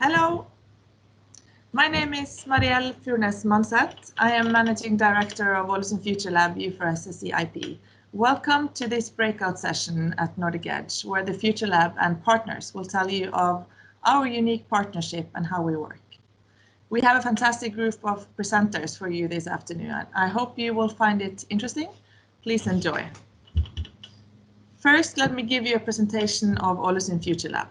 Hello, my name is Marielle Furnes Mannseth. I am Managing Director of Ålesund Future Lab UFFSHORE IP. Welcome to this breakout session at Nordic Edge, where the Future Lab and partners will tell you of our unique partnership and how we work. We have a fantastic group of presenters for you this afternoon. I hope you will find it interesting. Please enjoy. First, let me give you a presentation of Ålesund Future Lab.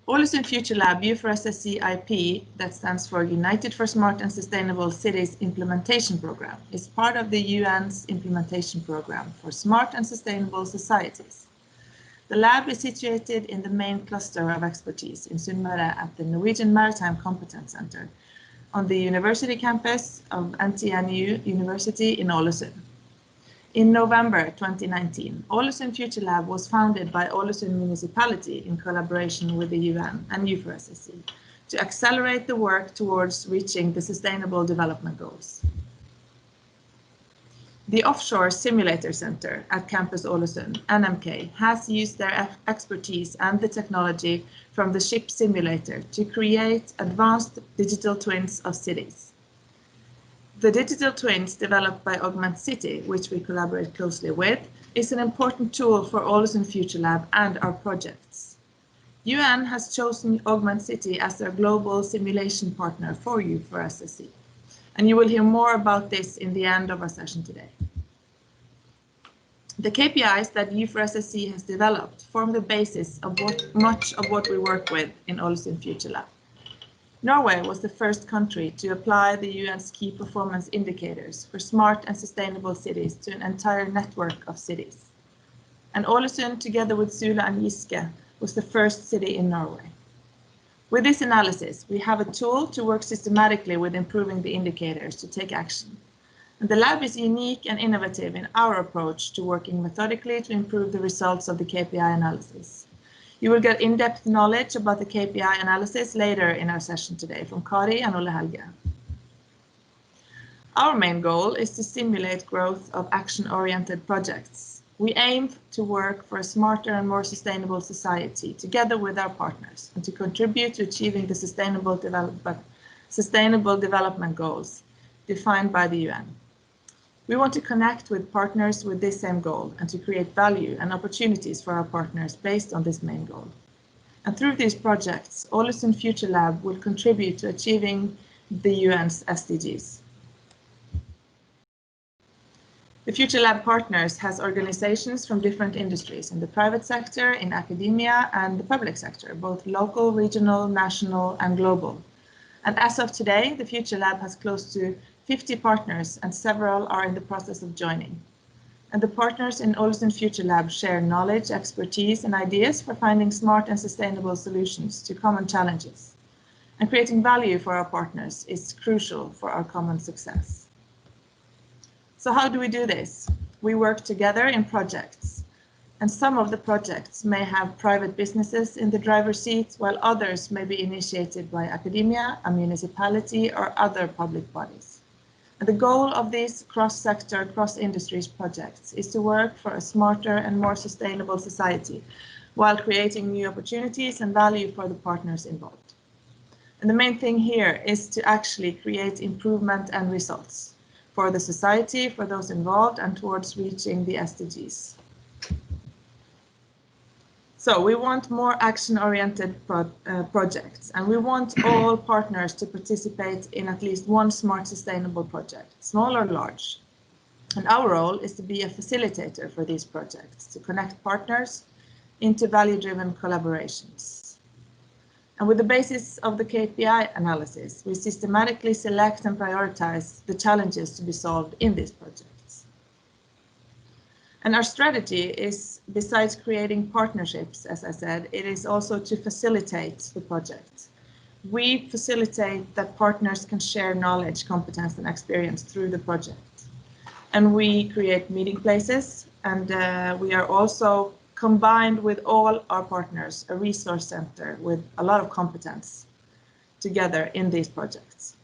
Ålesund Future Lab UFFSHORE IP, that stands for United for Smart and Sustainable Cities Implementation Program, is part of the UN's implementation program for smart and sustainable societies. The lab is situated in the main cluster of expertise in Sunnmøre at the Norwegian Maritime Competence Center on the university campus of NTNU University in Ålesund. In November 2019, Ålesund Future Lab was founded by Ålesund municipality in collaboration with the UN and UFFSHORE to accelerate the work towards reaching the Sustainable Development Goals. The Offshore Simulator Center at Campus Ålesund, NMK, has used their expertise and the technology from the ship simulator to create advanced digital twins of cities. The digital twins developed by AUGMENT City, which we collaborate closely with, is an important tool for Ålesund Future Lab and our projects. UN has chosen AUGMENT City as their global simulation partner for UFFSHORE, and you will hear more about this in the end of our session today. The KPIs that UFFSHORE has developed form the basis of much of what we work with in Ålesund Future Lab. Norway was the first country to apply the UN's key performance indicators for smart and sustainable cities to an entire network of cities. And Ålesund, together with Sula and Giske, was the first city in Norway. With this analysis, we have a tool to work systematically with improving the indicators to take action. And the lab is unique and innovative in our approach to working methodically to improve the results of the KPI analysis. You will get in-depth knowledge about the KPI analysis later in our session today from Kari and Ole Helge. Our main goal is to stimulate growth of action-oriented projects. We aim to work for a smarter and more sustainable society together with our partners and to contribute to achieving the Sustainable Development Goals defined by the UN. We want to connect with partners with this same goal and to create value and opportunities for our partners based on this main goal. And through these projects, Ålesund Future Lab will contribute to achieving the UN's SDGs. The Future Lab partners has organizations from different industries in the private sector, in academia, and the public sector, both local, regional, national, and global. And as of today, the Future Lab has close to 50 partners, and several are in the process of joining. And the partners in Ålesund Future Lab share knowledge, expertise, and ideas for finding smart and sustainable solutions to common challenges. And creating value for our partners is crucial for our common success. So how do we do this? We work together in projects. And some of the projects may have private businesses in the driver's seat, while others may be initiated by academia, a municipality, or other public bodies. And the goal of these cross-sector, cross-industries projects is to work for a smarter and more sustainable society while creating new opportunities and value for the partners involved. And the main thing here is to actually create improvement and results for the society, for those involved, and towards reaching the SDGs. So we want more action-oriented projects, and we want all partners to participate in at least one smart sustainable project, small or large. And our role is to be a facilitator for these projects, to connect partners into value-driven collaborations. And with the basis of the KPI analysis, we systematically select and prioritize the challenges to be solved in these projects. And our strategy is, besides creating partnerships, as I said, it is also to facilitate the project. We facilitate that partners can share knowledge, competence, and experience through the project. And we create meeting places, and we are also combined with all our partners, a resource center with a lot of competence together in these projects.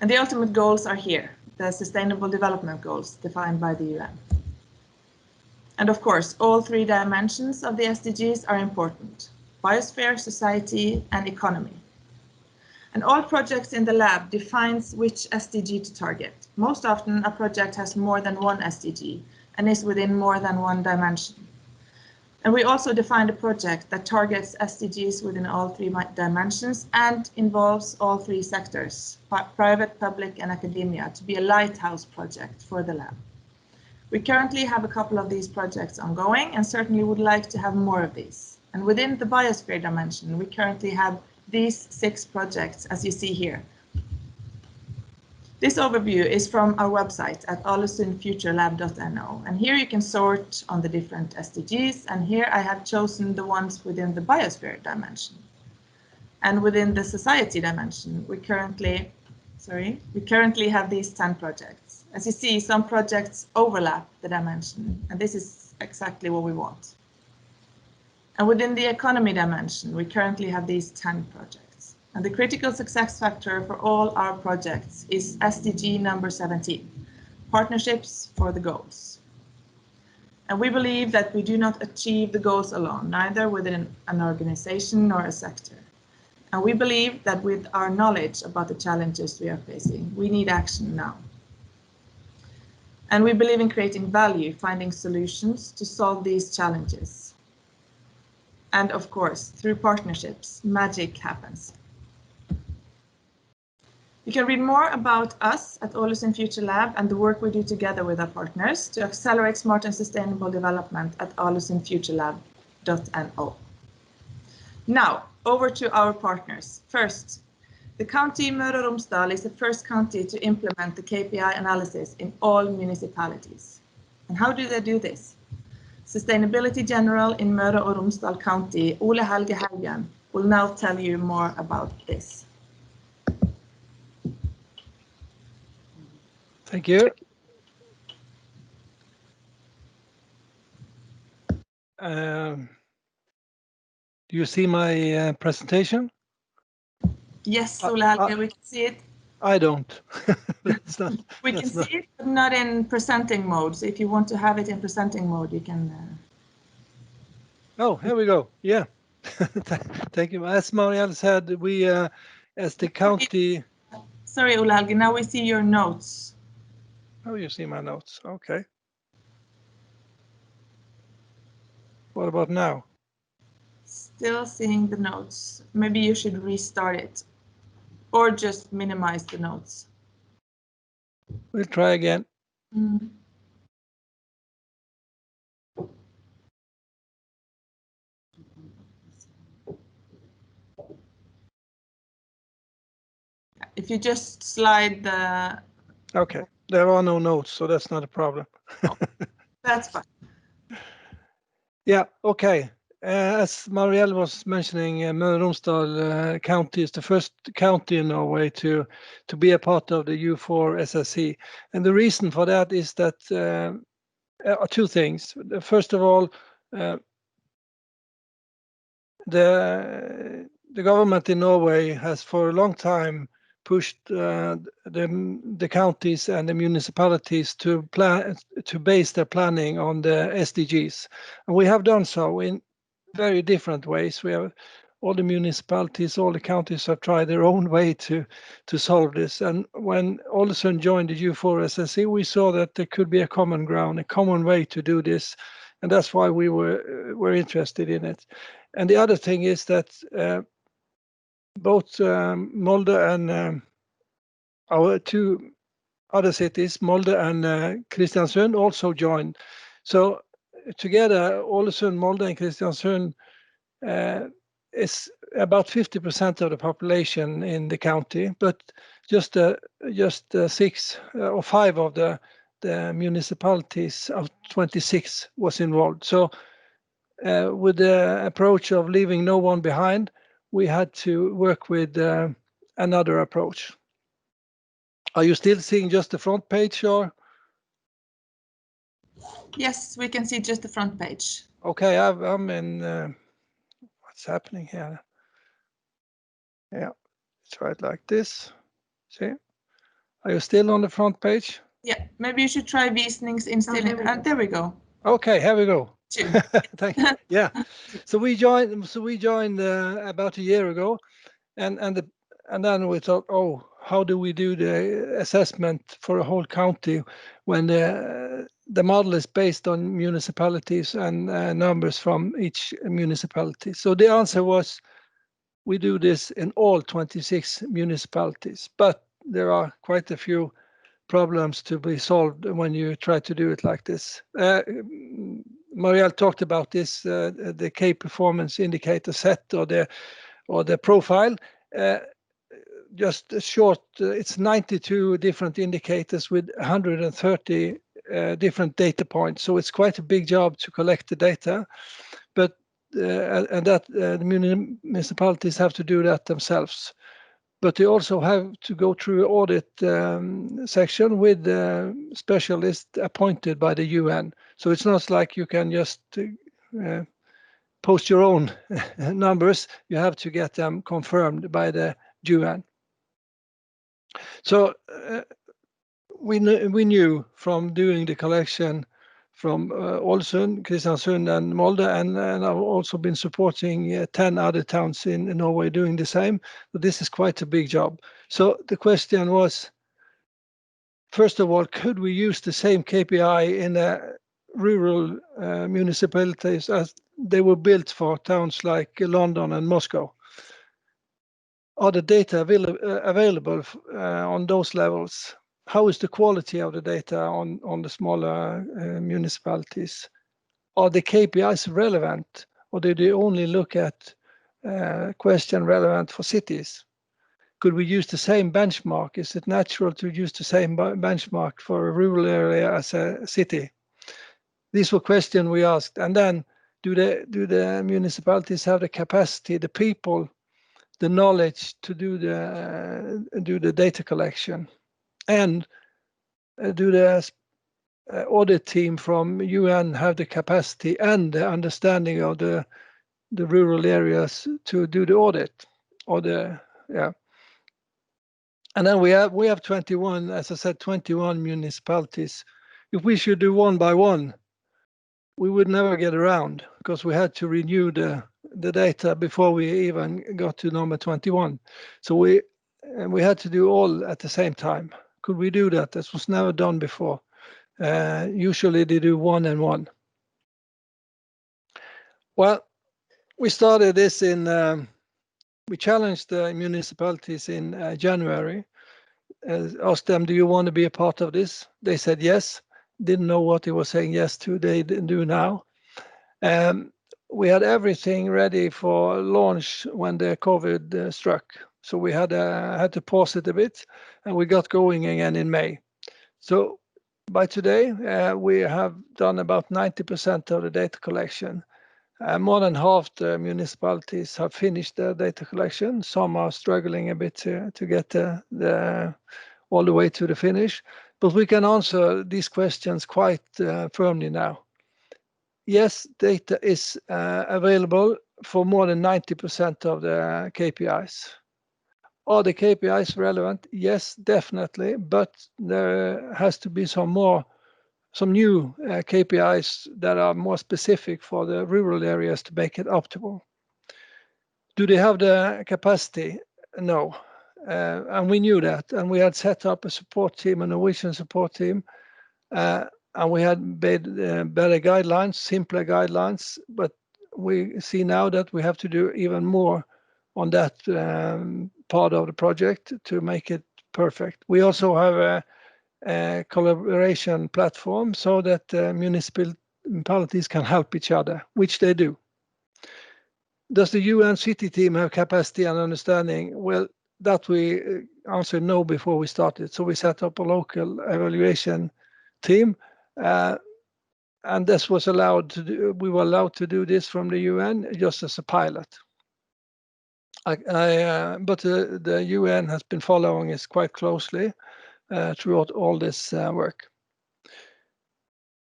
And the ultimate goals are here, the Sustainable Development Goals defined by the UN. And of course, all three dimensions of the SDGs are important: biosphere, society, and economy. And all projects in the lab defines which SDG to target. Most often, a project has more than one SDG and is within more than one dimension. And we also defined a project that targets SDGs within all three dimensions and involves all three sectors, private, public, and academia, to be a lighthouse project for the lab. We currently have a couple of these projects ongoing and certainly would like to have more of these. And within the biosphere dimension, we currently have these 6 projects, as you see here. This overview is from our website at ålesundfuturelab.no, and here you can sort on the different SDGs, and here I have chosen the ones within the biosphere dimension. And within the society dimension, we currently have these 10 projects. As you see, some projects overlap the dimension, and this is exactly what we want. And within the economy dimension, we currently have these 10 projects. And the critical success factor for all our projects is SDG number 17, partnerships for the goals. And we believe that we do not achieve the goals alone, neither within an organization nor a sector. And we believe that with our knowledge about the challenges we are facing, we need action now. And we believe in creating value, finding solutions to solve these challenges. And of course, through partnerships, magic happens. You can read more about us at Ålesund Future Lab and the work we do together with our partners to accelerate smart and sustainable development at ålesundfuturelab.no. Now, over to our partners. First, the county Møre and Romsdal is the first county to implement the KPI analysis in all municipalities. And how do they do this? Sustainability General in Møre and Romsdal County, Ole Helge Haugen, will now tell you more about this. Thank you. Do you see my presentation? Yes, Ole Helge, we can see it. I don't. We can see it, but not in presenting mode. So if you want to have it in presenting mode, you can. Oh, here we go. Yeah. Thank you. As Marielle said, we, as the county. Sorry, Ole Helge, now we see your notes. Oh, you see my notes. Okay. What about now? Still seeing the notes. Maybe you should restart it. Or just minimize the notes. We'll try again. Mm. If you just slide the... Okay, there are no notes, so that's not a problem. Oh, that's fine. Yeah, okay. As Marielle was mentioning, Møre and Romsdal County is the first county in Norway to be a part of the U4 SSC. And the reason for that is that 2 things. First of all, the government in Norway has for a long time pushed the counties and the municipalities to base their planning on the SDGs. And we have done so in very different ways. We have all the municipalities, all the counties have tried their own way to solve this. And when Ålesund joined the U4 SSC, we saw that there could be a common ground, a common way to do this. And that's why we were interested in it. And the other thing is that both Molde and our 2 other cities, Molde and Kristiansund, also joined. So together, Ålesund, Molde, and Kristiansund is about 50% of the population in the county, but just 6 or 5 of the municipalities of 26 was involved. So with the approach of leaving no one behind, we had to work with another approach. Are you still seeing just the front page, or? Yes, we can see just the front page. Okay, I'm in. What's happening here? Yeah, try it like this. See? Are you still on the front page? Yeah, maybe you should try visningsinställning. There we go. Okay, here we go. 2. Thank you. Yeah. So we joined about a year ago, and then we thought, oh, how do we do the assessment for a whole county when the model is based on municipalities and numbers from each municipality? So the answer was, we do this in all 26 municipalities, but there are quite a few problems to be solved when you try to do it like this. Marielle talked about this, the key performance indicator set or the profile. Just a short, it's 92 different indicators with 130 different data points. So it's quite a big job to collect the data, but and that the municipalities have to do that themselves. But they also have to go through audit section with specialists appointed by the UN. So it's not like you can just post your own numbers. You have to get them confirmed by the UN. So we knew from doing the collection from Ålesund, Kristiansund, and Molde, and I've also been supporting 10 other towns in Norway doing the same. But this is quite a big job. So the question was, first of all, could we use the same KPI in rural municipalities as they were built for towns like London and Moscow? Are the data available on those levels? How is the quality of the data on the smaller municipalities? Are the KPIs relevant, or do they only look at question relevant for cities? Could we use the same benchmark? Is it natural to use the same benchmark for a rural area as a city? These were questions we asked. And then, do the municipalities have the capacity, the people, the knowledge to do the data collection? And do the audit team from UN have the capacity and the understanding of the rural areas to do the audit? And then we have 21, as I said, 21 municipalities. If we should do one by one, we would never get around, because we had to renew the data before we even got to number 21. So we had to do all at the same time. Could we do that? This was never done before. Usually they do one and one. Well, we started this we challenged the municipalities in January, asked them, do you want to be a part of this? They said yes. Didn't know what they were saying yes to. They do now. We had everything ready for launch when the COVID struck. So we had to pause it a bit, and we got going again in May. So by today, we have done about 90% of the data collection. More than half the municipalities have finished their data collection. Some are struggling a bit to get all the way to the finish. But we can answer these questions quite firmly now. Yes, data is available for more than 90% of the KPIs. Are the KPIs relevant? Yes, definitely, but there has to be some new KPIs that are more specific for the rural areas to make it optimal. Do they have the capacity? No. And we knew that, and we had set up a support team, a Norwegian support team, and we had made better guidelines, simpler guidelines, but we see now that we have to do even more on that part of the project to make it perfect. We also have a collaboration platform so that municipalities can help each other, which they do. Does the UN city team have capacity and understanding? Well, that we answered no before we started. So we set up a local evaluation team, and this was allowed to do. We were allowed to do this from the UN just as a pilot. But the UN has been following us quite closely throughout all this work.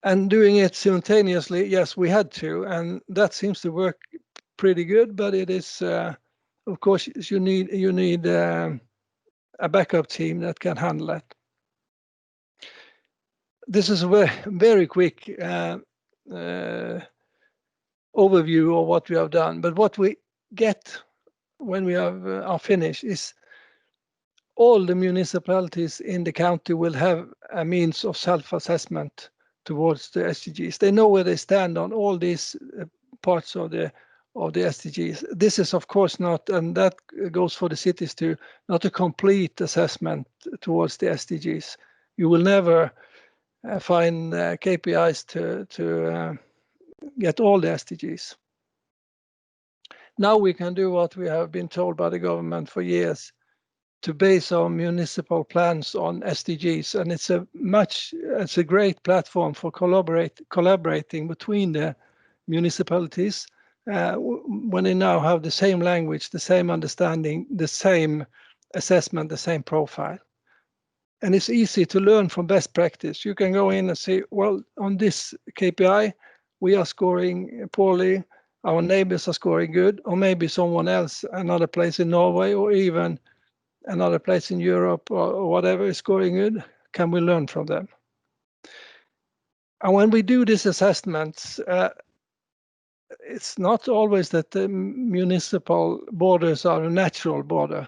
And doing it simultaneously, yes, we had to, and that seems to work pretty good. But it is, of course, you need a backup team that can handle that. This is very, very quick. overview of what we have done. But what we get when we are finished is all the municipalities in the county will have a means of self-assessment towards the SDGs. They know where they stand on all these parts of the SDGs. This is of course not, and that goes for the cities too, not a complete assessment towards the SDGs. You will never find KPIs to get all the SDGs. Now we can do what we have been told by the government for years, to base our municipal plans on SDGs, and it's a great platform for collaborating between the municipalities when they now have the same language, the same understanding, the same assessment, the same profile. And it's easy to learn from best practice. You can go in and say, well, on this KPI, we are scoring poorly, our neighbors are scoring good, or maybe someone else, another place in Norway, or even another place in Europe or whatever is scoring good. Can we learn from them? And when we do these assessments, it's not always that the municipal borders are a natural border.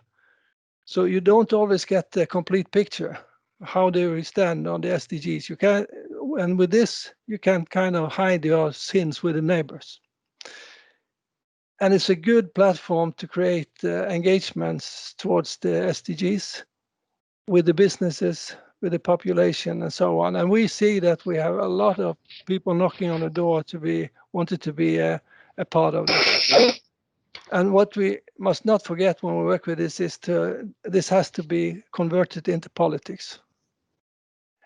So you don't always get the complete picture. How do we stand on the SDGs? You can, and with this, you can kind of hide your sins with the neighbors. And it's a good platform to create engagements towards the SDGs with the businesses, with the population, and so on. And we see that we have a lot of people knocking on the door wanted to be a part of this. And what we must not forget when we work with this is this has to be converted into politics.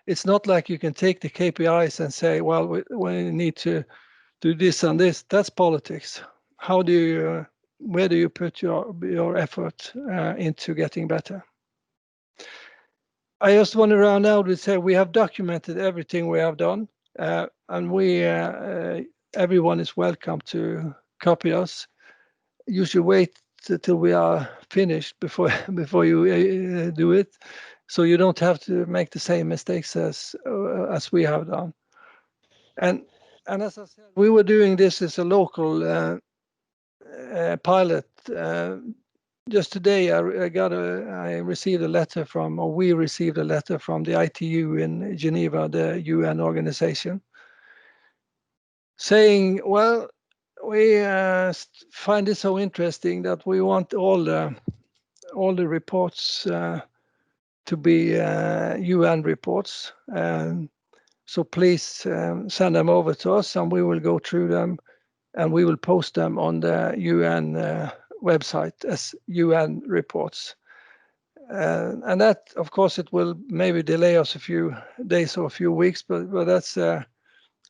It's not like you can take the KPIs and say, well, we need to do this and this. That's politics. How do you, where do you put your effort into getting better? I just want to round out with say we have documented everything we have done, and everyone is welcome to copy us. You should wait till we are finished before you do it, so you don't have to make the same mistakes as we have done. And as I said, we were doing this as a local pilot. Just today, I received a letter from, or we received a letter from the ITU in Geneva, the UN organization, saying, well, we find it so interesting that we want all the reports to be UN reports. So please send them over to us, and we will go through them, and we will post them on the UN website as UN reports. And that, of course, it will maybe delay us a few days or a few weeks, but that's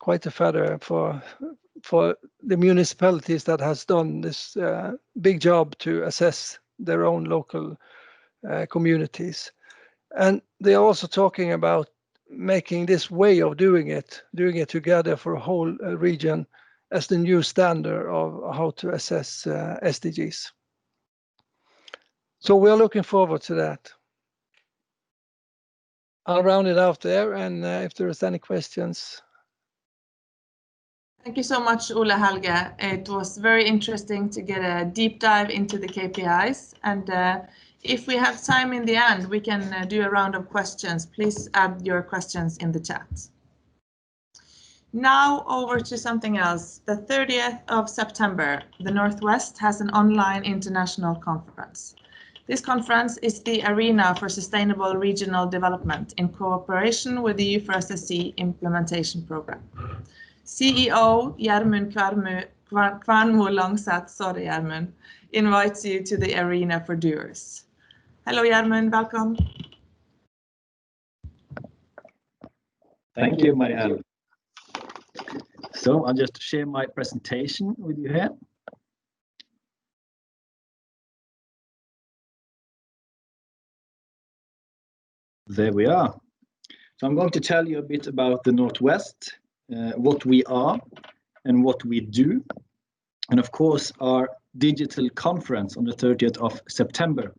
quite a feather for the municipalities that has done this big job to assess their own local communities. And they are also talking about making this way of doing it together for a whole region as the new standard of how to assess SDGs. So we're looking forward to that. I'll round it out there, and if there is any questions. Thank you so much, Ole Helge. It was very interesting to get a deep dive into the KPIs. And if we have time in the end, we can do a round of questions. Please add your questions in the chat. Now over to something else. The 30th of September, the Northwest has an online international conference. This conference is the arena for sustainable regional development in cooperation with the UFFSHORE implementation program. CEO Gjermund Kvernmo Langseth, invites you to the arena for doers. Hello, Gjermund, welcome. Thank you, Marielle. So I'll just share my presentation with you here. There we are. So I'm going to tell you a bit about the Northwest, what we are and what we do, and of course our digital conference on the 30th of September.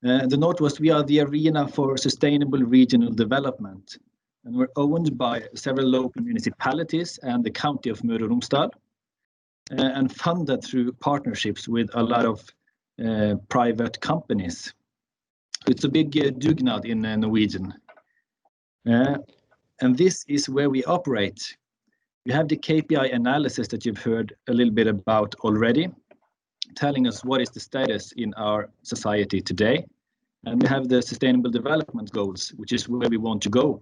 The Northwest, we are the arena for sustainable regional development. and we're owned by several local municipalities and the county of Møre and Romsdal, and funded through partnerships with a lot of private companies. It's a big dugnad in Norwegian. And this is where we operate. We have the KPI analysis that you've heard a little bit about already, telling us what is the status in our society today. And we have the Sustainable Development Goals, which is where we want to go.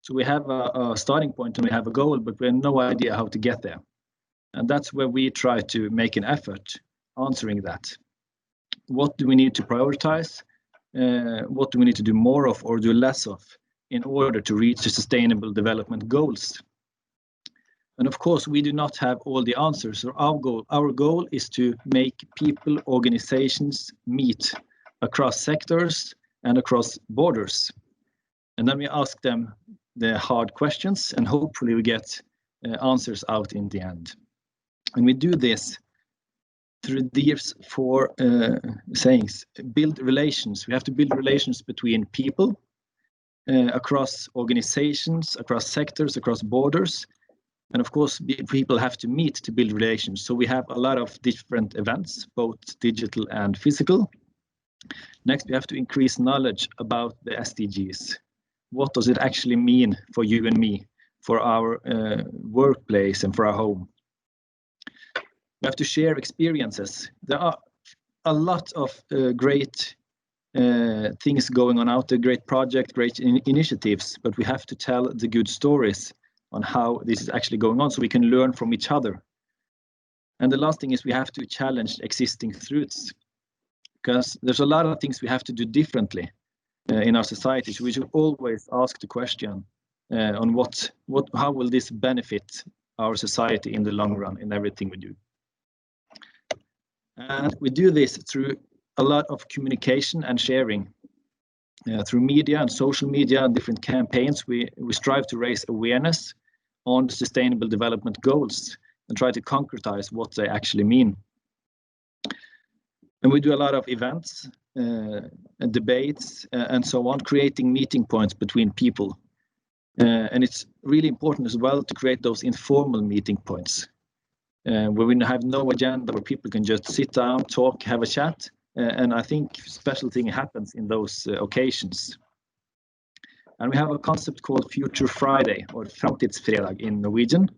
So we have a starting point and we have a goal, but we have no idea how to get there. And that's where we try to make an effort answering that. What do we need to prioritize? What do we need to do more of or do less of in order to reach the Sustainable Development Goals? And of course, we do not have all the answers. So our goal is to make people, organizations meet across sectors and across borders. And then we ask them the hard questions and hopefully we get answers out in the end. And we do this through these four sayings. Build relations. We have to build relations between people, across organizations, across sectors, across borders. And of course, people have to meet to build relations. So we have a lot of different events, both digital and physical. Next, we have to increase knowledge about the SDGs. What does it actually mean for you and me, for our workplace and for our home? We have to share experiences. There are a lot of great things going on out there, great projects, great initiatives, but we have to tell the good stories on how this is actually going on so we can learn from each other. And the last thing is we have to challenge existing thruths, because there's a lot of things we have to do differently in our society. So we should always ask the question on how will this benefit our society in the long run in everything we do. And we do this through a lot of communication and sharing. Through media and social media and different campaigns, we strive to raise awareness on the Sustainable Development Goals and try to concretize what they actually mean. And we do a lot of events and debates and so on, creating meeting points between people. And it's really important as well to create those informal meeting points where we have no agenda, where people can just sit down, talk, have a chat. And I think special thing happens in those occasions. And we have a concept called Future Friday, or Framtidsfredag in Norwegian,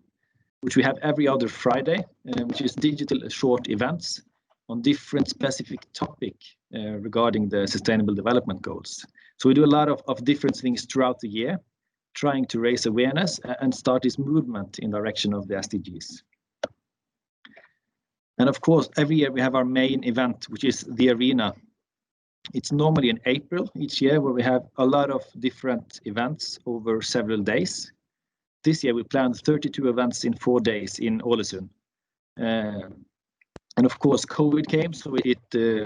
which we have every other Friday, which is digital short events on different specific topic regarding the Sustainable Development Goals. So we do a lot of different things throughout the year, trying to raise awareness and start this movement in direction of the SDGs. And of course, every year we have our main event, which is the arena. It's normally in April each year, where we have a lot of different events over several days. This year we planned 32 events in 4 days in Ålesund. And of course, COVID came, so it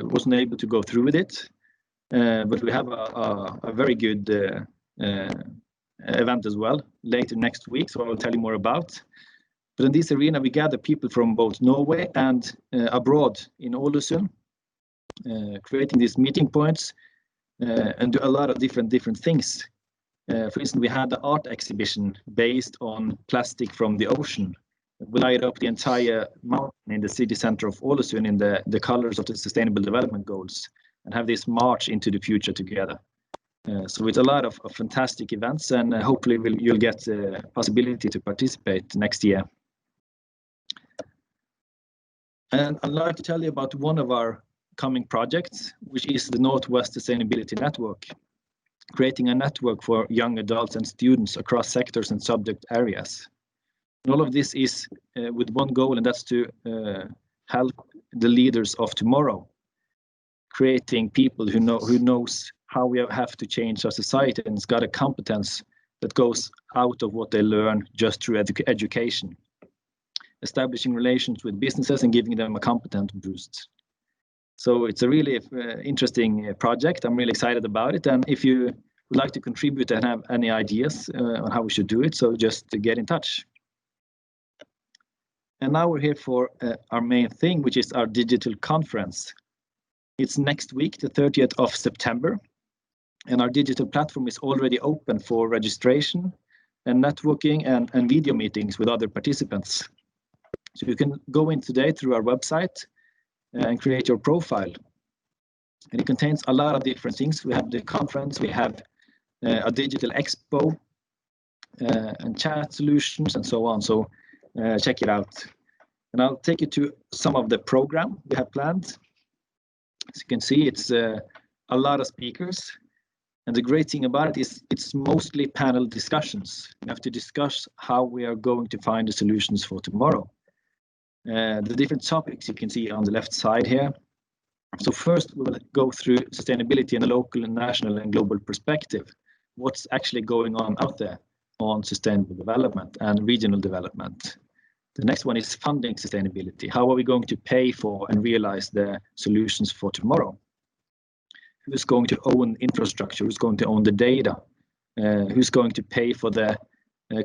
wasn't able to go through with it. But we have a very good event as well later next week, so I will tell you more about. But in this arena, we gather people from both Norway and abroad in Ålesund, creating these meeting points and do a lot of different things. For instance, we had the art exhibition based on plastic from the ocean. We light up the entire mountain in the city center of Ålesund in the colors of the Sustainable Development Goals and have this march into the future together. So it's a lot of fantastic events, and hopefully you'll get the possibility to participate next year. And I'd like to tell you about one of our coming projects, which is the Northwest Sustainability Network, creating a network for young adults and students across sectors and subject areas. And all of this is with one goal, and that's to help the leaders of tomorrow, creating people who knows how we have to change our society and has got a competence that goes out of what they learn just through education, establishing relations with businesses and giving them a competent boost. So it's a really interesting project. I'm really excited about it. And if you would like to contribute and have any ideas on how we should do it, so just get in touch. And now we're here for our main thing, which is our digital conference. It's next week, the 30th of September. And our digital platform is already open for registration and networking and video meetings with other participants. So you can go in today through our website and create your profile. And it contains a lot of different things. We have the conference, we have a digital expo, and chat solutions and so on. So check it out. And I'll take you to some of the program we have planned. As you can see, it's a lot of speakers. And the great thing about it is it's mostly panel discussions. We have to discuss how we are going to find the solutions for tomorrow. The different topics you can see on the left side here. So first we'll go through sustainability in a local and national and global perspective. What's actually going on out there on sustainable development and regional development. The next one is funding sustainability. How are we going to pay for and realize the solutions for tomorrow? Who's going to own infrastructure? Who's going to own the data? Who's going to pay for the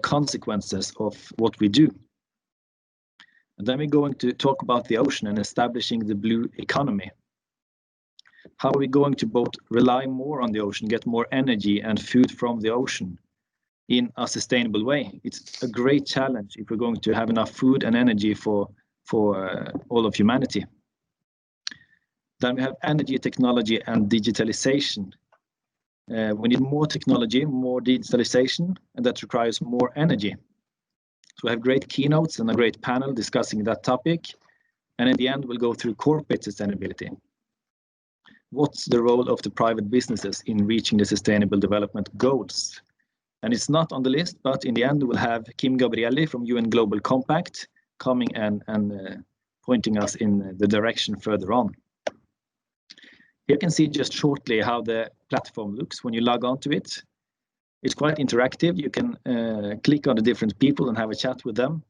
consequences of what we do? And then we're going to talk about the ocean and establishing the blue economy. How are we going to both rely more on the ocean, get more energy and food from the ocean in a sustainable way? It's a great challenge if we're going to have enough food and energy for all of humanity. Then we have energy, technology, and digitalization. We need more technology, more digitalization, and that requires more energy. So we have great keynotes and a great panel discussing that topic. And in the end, we'll go through corporate sustainability. What's the role of the private businesses in reaching the sustainable development goals? And it's not on the list, but in the end, we'll have Kim Gabrielli from UN Global Compact coming and pointing us in the direction further on. You can see just shortly how the platform looks when you log on to it. It's quite interactive. You can click on the different people and have a chat with them,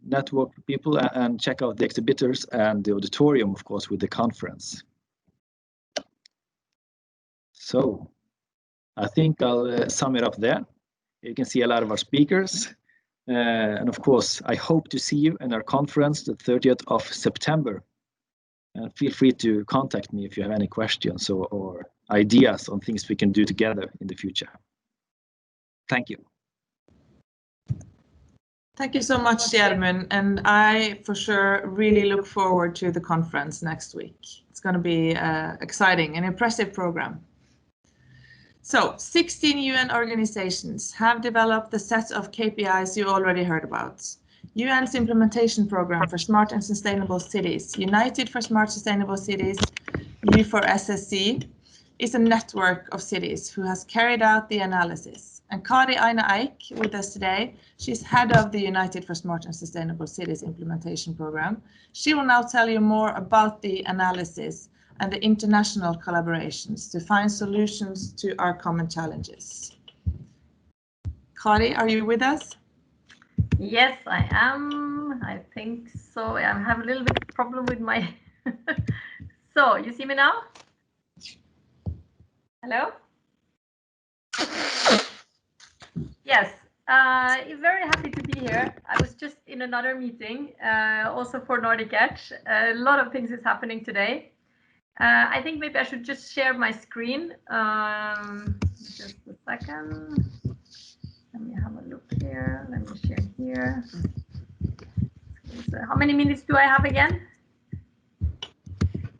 network with people, and check out the exhibitors and the auditorium, of course, with the conference. So I think I'll sum it up there. You can see a lot of our speakers. And of course, I hope to see you in our conference the 30th of September. And feel free to contact me if you have any questions or ideas on things we can do together in the future. Thank you. Thank you so much, Gjermund. And I, for sure, really look forward to the conference next week. It's going to be exciting and impressive program. So 16 UN organizations have developed the set of KPIs you already heard about. UN's implementation program for smart and sustainable cities, United for Smart Sustainable Cities, U4SSC, is a network of cities who has carried out the analysis. And Kari Aina Eik with us today, she's head of the United for Smart and Sustainable Cities implementation program. She will now tell you more about the analysis and the international collaborations to find solutions to our common challenges. Kari, are you with us? Yes, I am. I think so. I have a little bit of problem with my... So, you see me now? Hello? Yes, very happy to be here. I was just in another meeting, also for Nordic Edge. A lot of things is happening today. I think maybe I should just share my screen. Just a second. Let me have a look here. Let me share here. So how many minutes do I have again?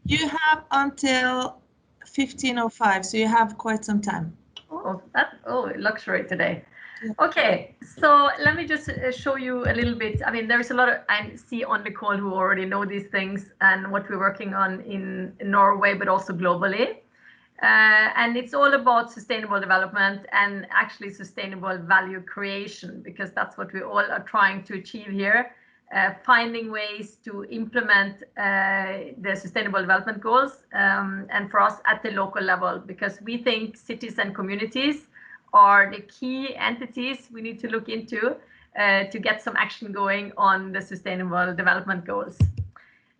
You have until 15:05, so you have quite some time. Oh, luxury today. Okay, so let me just show you a little bit. I mean, there's a lot of, I see on the call who already know these things and what we're working on in Norway, but also globally. And it's all about sustainable development and actually sustainable value creation, because that's what we all are trying to achieve here. Finding ways to implement the sustainable development goals, and for us at the local level, because we think cities and communities are the key entities we need to look into to get some action going on the sustainable development goals.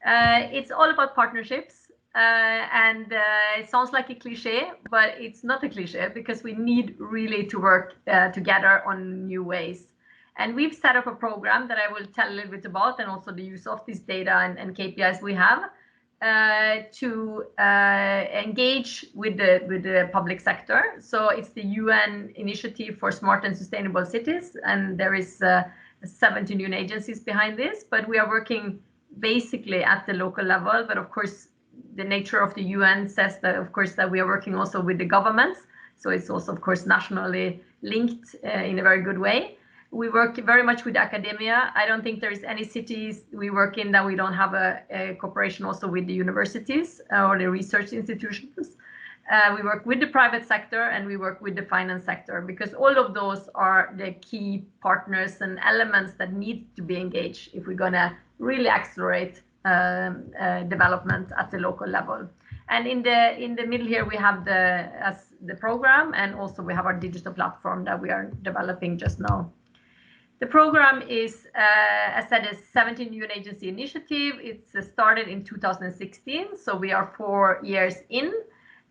It's all about partnerships, and it sounds like a cliche, but it's not a cliche, because we need really to work together on new ways. And we've set up a program that I will tell a little bit about, and also the use of this data and KPIs we have. to engage with the public sector. So it's the UN Initiative for Smart and Sustainable Cities, and there is 17 UN agencies behind this, but we are working basically at the local level. But of course, the nature of the UN says that, of course, that we are working also with the governments. So it's also, of course, nationally linked in a very good way. We work very much with academia. I don't think there's any cities we work in that we don't have a cooperation also with the universities or the research institutions. We work with the private sector and we work with the finance sector, because all of those are the key partners and elements that need to be engaged if we're going to really accelerate development at the local level. And in the middle here, we have the program, and also we have our digital platform that we are developing just now. The program is, as said, a 17 UN agency initiative. It's started in 2016, so we are 4 years in.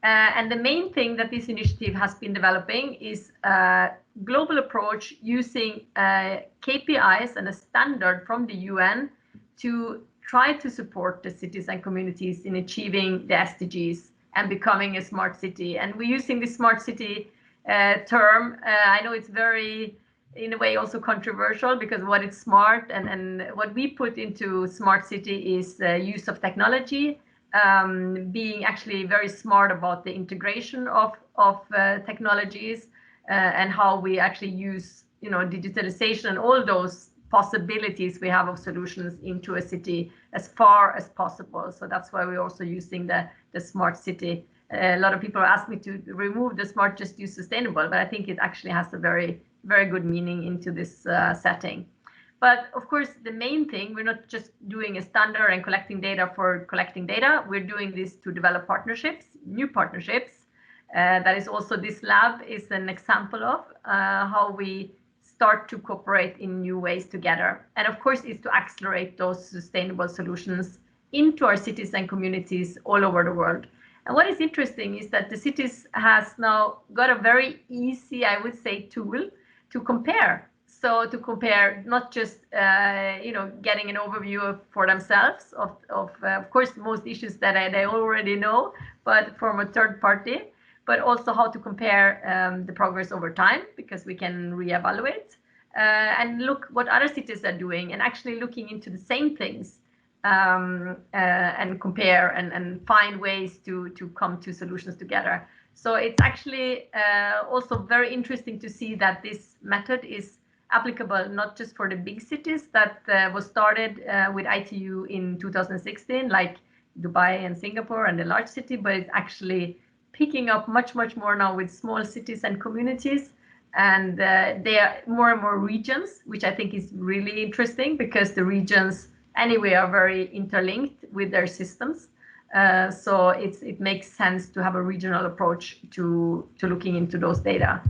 And the main thing that this initiative has been developing is a global approach using KPIs and a standard from the UN to try to support the cities and communities in achieving the SDGs and becoming a smart city. And we're using the smart city term. I know it's very, in a way, also controversial, because what is smart and what we put into smart city is use of technology, being actually very smart about the integration of technologies and how we actually use, digitalization and all those possibilities we have of solutions into a city as far as possible. So that's why we're also using the smart city. A lot of people ask me to remove the smart, just use sustainable, but I think it actually has a very, very good meaning into this setting. But of course, the main thing, we're not just doing a standard and collecting data for collecting data. We're doing this to develop partnerships, new partnerships. That is also, this lab is an example of how we start to cooperate in new ways together. And of course, is to accelerate those sustainable solutions into our cities and communities all over the world. And what is interesting is that the cities has now got a very easy, I would say, tool to compare. So to compare not just getting an overview for themselves of course most issues that they already know, but from a third party, but also how to compare the progress over time, because we can reevaluate and look what other cities are doing, and actually looking into the same things and compare and find ways to come to solutions together. So it's actually also very interesting to see that this method is applicable not just for the big cities that was started with ITU in 2016, like Dubai and Singapore and the large city, but it's actually picking up much more now with small cities and communities. And there are more and more regions, which I think is really interesting, because the regions anyway are very interlinked with their systems. So it makes sense to have a regional approach to looking into those data.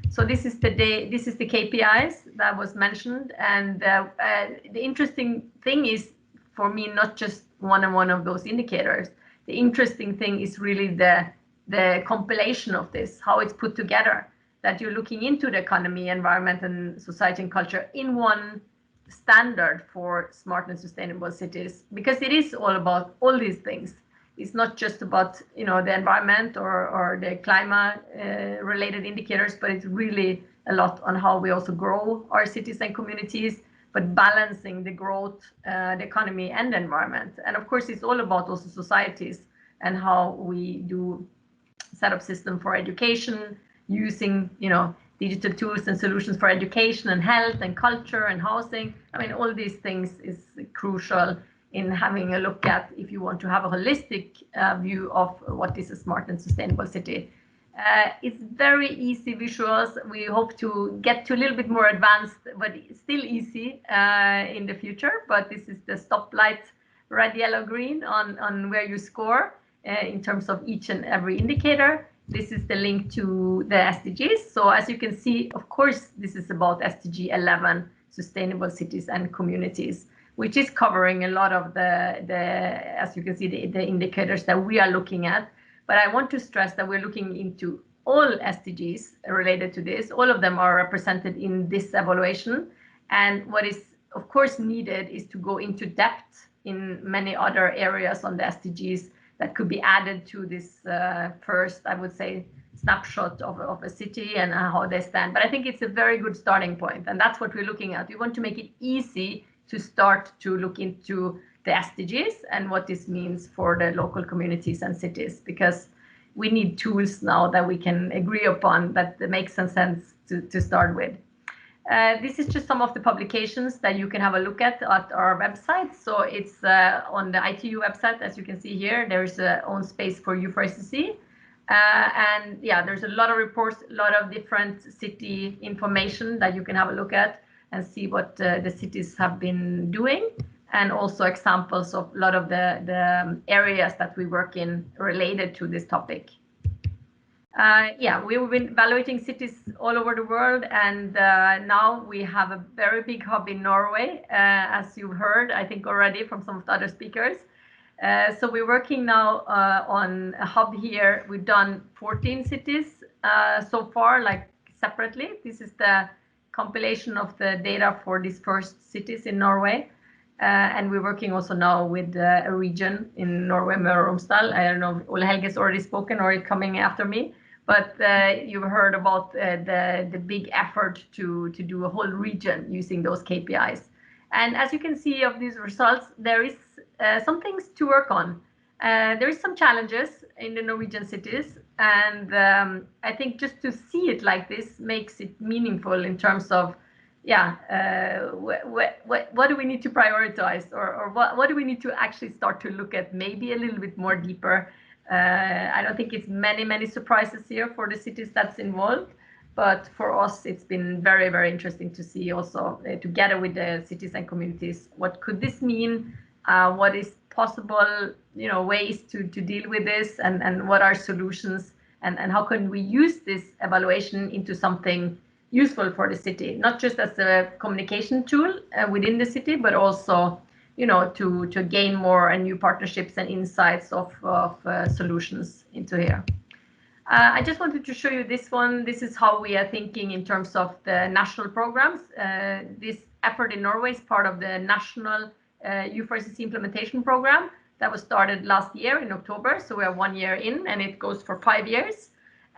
So this is the KPIs that was mentioned, and the interesting thing is, for me, not just one of those indicators. The interesting thing is really the compilation of this, how it's put together, that you're looking into the economy, environment, and society and culture in one standard for smart and sustainable cities, because it is all about all these things. It's not just about the environment or the climate related indicators, but it's really a lot on how we also grow our cities and communities, but balancing the growth, the economy, and the environment. And of course, it's all about also societies and how we do set up system for education, using digital tools and solutions for education and health and culture and housing. I mean, all these things is crucial in having a look at, if you want to have a holistic view of what is a smart and sustainable city. It's very easy visuals. We hope to get to a little bit more advanced, but still easy in the future. But this is the stoplight, red, yellow, green on where you score in terms of each and every indicator. This is the link to the SDGs. So as you can see, of course, this is about SDG 11, sustainable cities and communities, which is covering a lot of as you can see, the indicators that we are looking at. But I want to stress that we're looking into all SDGs related to this. All of them are represented in this evaluation. And what is, of course, needed is to go into depth in many other areas on the SDGs that could be added to this first, I would say, snapshot of a city and how they stand. But I think it's a very good starting point, and that's what we're looking at. We want to make it easy to start to look into the SDGs and what this means for the local communities and cities, because we need tools now that we can agree upon that makes some sense to start with. This is just some of the publications that you can have a look at our website. So it's on the ITU website, as you can see here. There's a own space for U4SCC. And yeah, there's a lot of reports, a lot of different city information that you can have a look at and see what the cities have been doing, and also examples of a lot of the areas that we work in related to this topic. Yeah, we've been evaluating cities all over the world, and now we have a very big hub in Norway, as you've heard, I think already from some of the other speakers. So we're working now on a hub here. We've done 14 cities so far, like separately. This is the compilation of the data for these first cities in Norway. And we're working also now with a region in Norway, Møre and Romsdal. I don't know if Ole Helge has already spoken or is coming after me, but you've heard about the big effort to do a whole region using those KPIs. And as you can see of these results, there is some things to work on. There is some challenges in the Norwegian cities, and I think just to see it like this makes it meaningful in terms of, yeah, what do we need to prioritize, or what do we need to actually start to look at maybe a little bit more deeper. I don't think it's many surprises here for the cities that's involved, but for us it's been very, very interesting to see also together with the cities and communities, what could this mean, what is possible, you know, ways to deal with this, and what are solutions, and how can we use this evaluation into something useful for the city, not just as a communication tool within the city, but also, you know, to gain more and new partnerships and insights of solutions into here. I just wanted to show you this one. This is how we are thinking in terms of the national programs. This effort in Norway is part of the national U4SCC implementation program that was started last year in October. So we are 1 year in, and it goes for 5 years.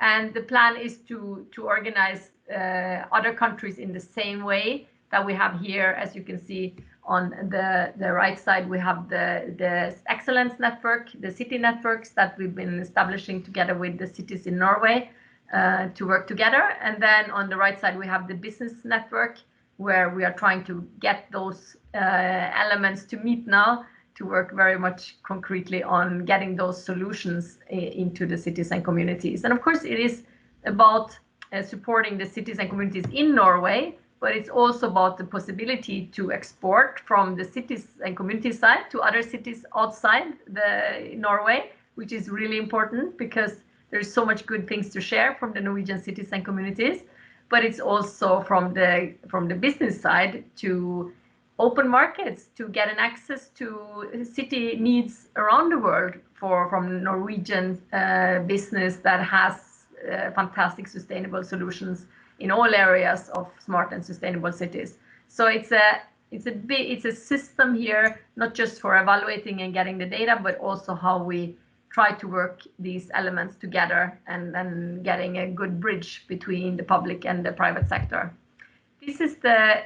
And the plan is to organize other countries in the same way that we have here. As you can see on the right side, we have the excellence network, the city networks that we've been establishing together with the cities in Norway to work together. And then on the right side, we have the business network, where we are trying to get those elements to meet now, to work very much concretely on getting those solutions into the cities and communities. And of course, it is about supporting the cities and communities in Norway, but it's also about the possibility to export from the cities and community side to other cities outside Norway, which is really important because there's so much good things to share from the Norwegian cities and communities. But it's also from the business side to open markets, to get an access to city needs around the world from Norwegian business that has fantastic sustainable solutions in all areas of smart and sustainable cities. So it's a system here, not just for evaluating and getting the data, but also how we try to work these elements together and then getting a good bridge between the public and the private sector. This is the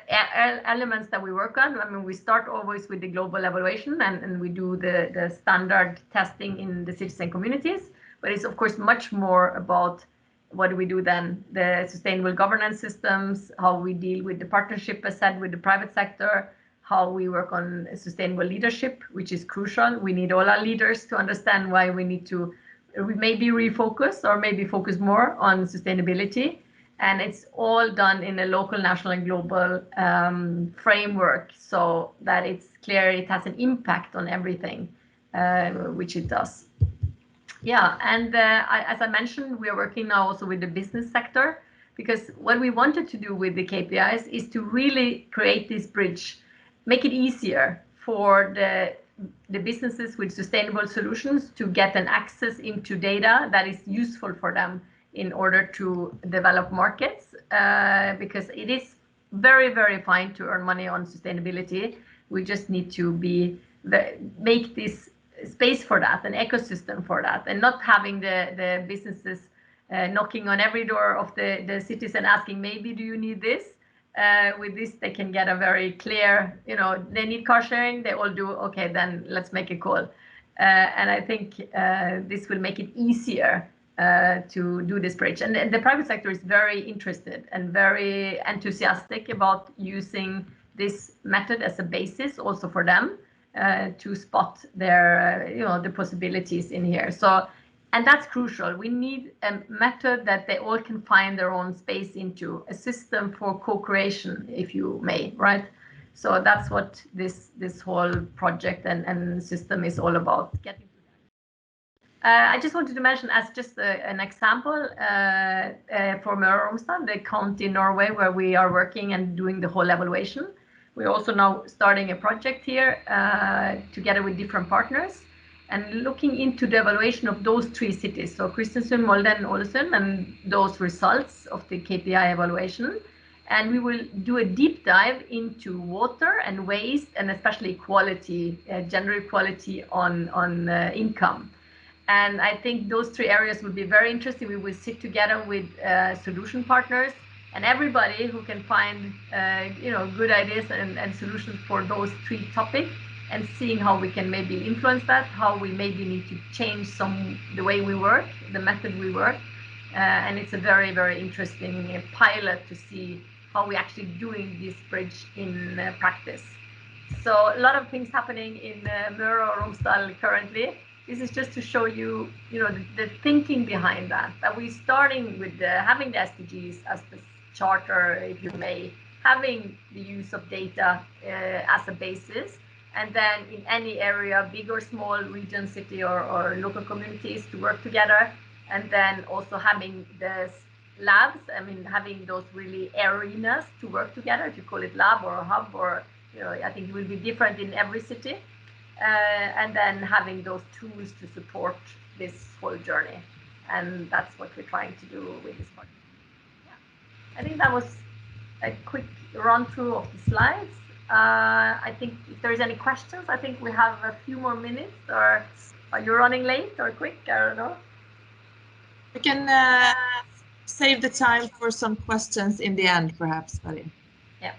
elements that we work on. I mean, we start always with the global evaluation, and we do the standard testing in the cities and communities. But it's of course much more about what do we do then, the sustainable governance systems, how we deal with the partnership, as said, with the private sector, how we work on sustainable leadership, which is crucial. We need all our leaders to understand why we need to maybe refocus or maybe focus more on sustainability. And it's all done in a local, national, and global framework, so that it's clear it has an impact on everything, which it does. Yeah, and as I mentioned, we are working now also with the business sector, because what we wanted to do with the KPIs is to really create this bridge, make it easier for the businesses with sustainable solutions to get an access into data that is useful for them in order to develop markets, because it is very, very fine to earn money on sustainability. We just need to be make this space for that, an ecosystem for that, and not having the businesses knocking on every door of the cities and asking, maybe do you need this? With this, they can get a very clear, they need car sharing, they all do, okay, then let's make a call. And I think this will make it easier to do this bridge. And the private sector is very interested and very enthusiastic about using this method as a basis also for them to spot their, the possibilities in here. So, and that's crucial. We need a method that they all can find their own space into, a system for co-creation, if you may, right? So that's what this whole project and system is all about. Getting to that. I just wanted to mention as just an example for Møre and Romsdal, the county in Norway, where we are working and doing the whole evaluation. We're also now starting a project here together with different partners and looking into the evaluation of those 3 cities, so Kristiansund, Molde, and Ålesund, and those results of the KPI evaluation. And we will do a deep dive into water and waste, and especially equality, gender equality on income. And I think those 3 areas will be very interesting. We will sit together with solution partners and everybody who can find good ideas and solutions for those 3 topics, and seeing how we can maybe influence that, how we maybe need to change the way we work, the method we work. And it's a very, very interesting pilot to see how we're actually doing this bridge in practice. So a lot of things happening in Møre and Romsdal currently. This is just to show you, the thinking behind that we're starting with having the SDGs as the charter, if you may, having the use of data as a basis, and then in any area, big or small, region, city, or local communities to work together, and then also having the labs, having those really arenas to work together, if you call it lab or a hub, or, I think it will be different in every city, and then having those tools to support this whole journey. And that's what we're trying to do with this project. Yeah. I think that was a quick run through of the slides. I think if there's any questions, I think we have a few more minutes, or are you running late or quick? I don't know. We can save the time for some questions in the end, perhaps, Kari. Yeah.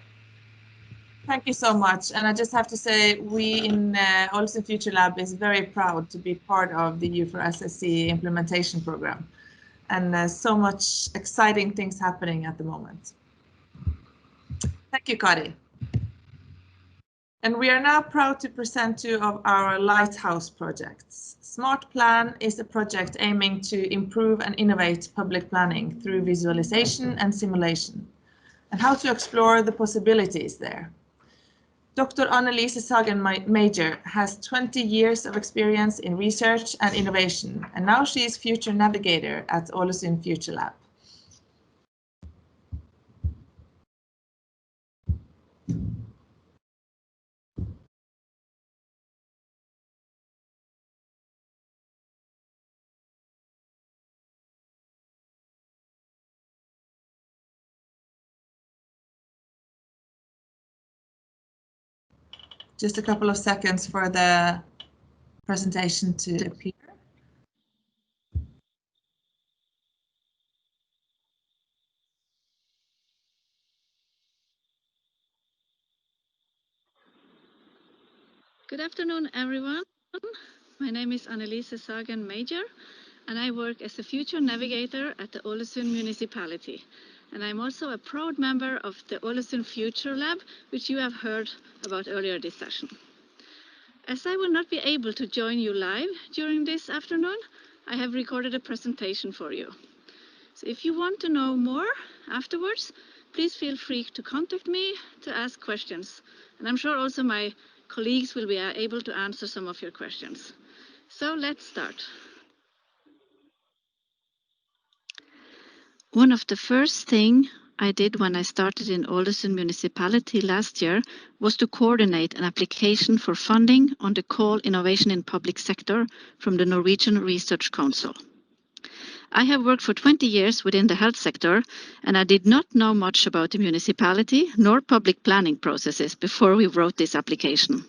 Thank you so much. And I just have to say, we in Ålesund Future Lab is very proud to be part of the U4SSC implementation program. And so much exciting things happening at the moment. Thank you, Kari. And we are now proud to present 2 of our lighthouse projects. Smart Plan is a project aiming to improve and innovate public planning through visualization and simulation, and how to explore the possibilities there. Dr. Marielle Furnes Mannseth has 20 years of experience in research and innovation, and now she is Future Navigator at Ålesund Future Lab. Just a couple of seconds for the presentation to appear. Good afternoon, everyone. My name is Marielle Furnes Mannseth, and I work as a future navigator at the Ålesund municipality. And I'm also a proud member of the Ålesund Future Lab, which you have heard about earlier this session. As I will not be able to join you live during this afternoon, I have recorded a presentation for you. So if you want to know more afterwards, please feel free to contact me to ask questions. And I'm sure also my colleagues will be able to answer some of your questions. So let's start. One of the first things I did when I started in Ålesund municipality last year was to coordinate an application for funding on the call Innovation in Public Sector from the Norwegian Research Council. I have worked for 20 years within the health sector, and I did not know much about the municipality nor public planning processes before we wrote this application.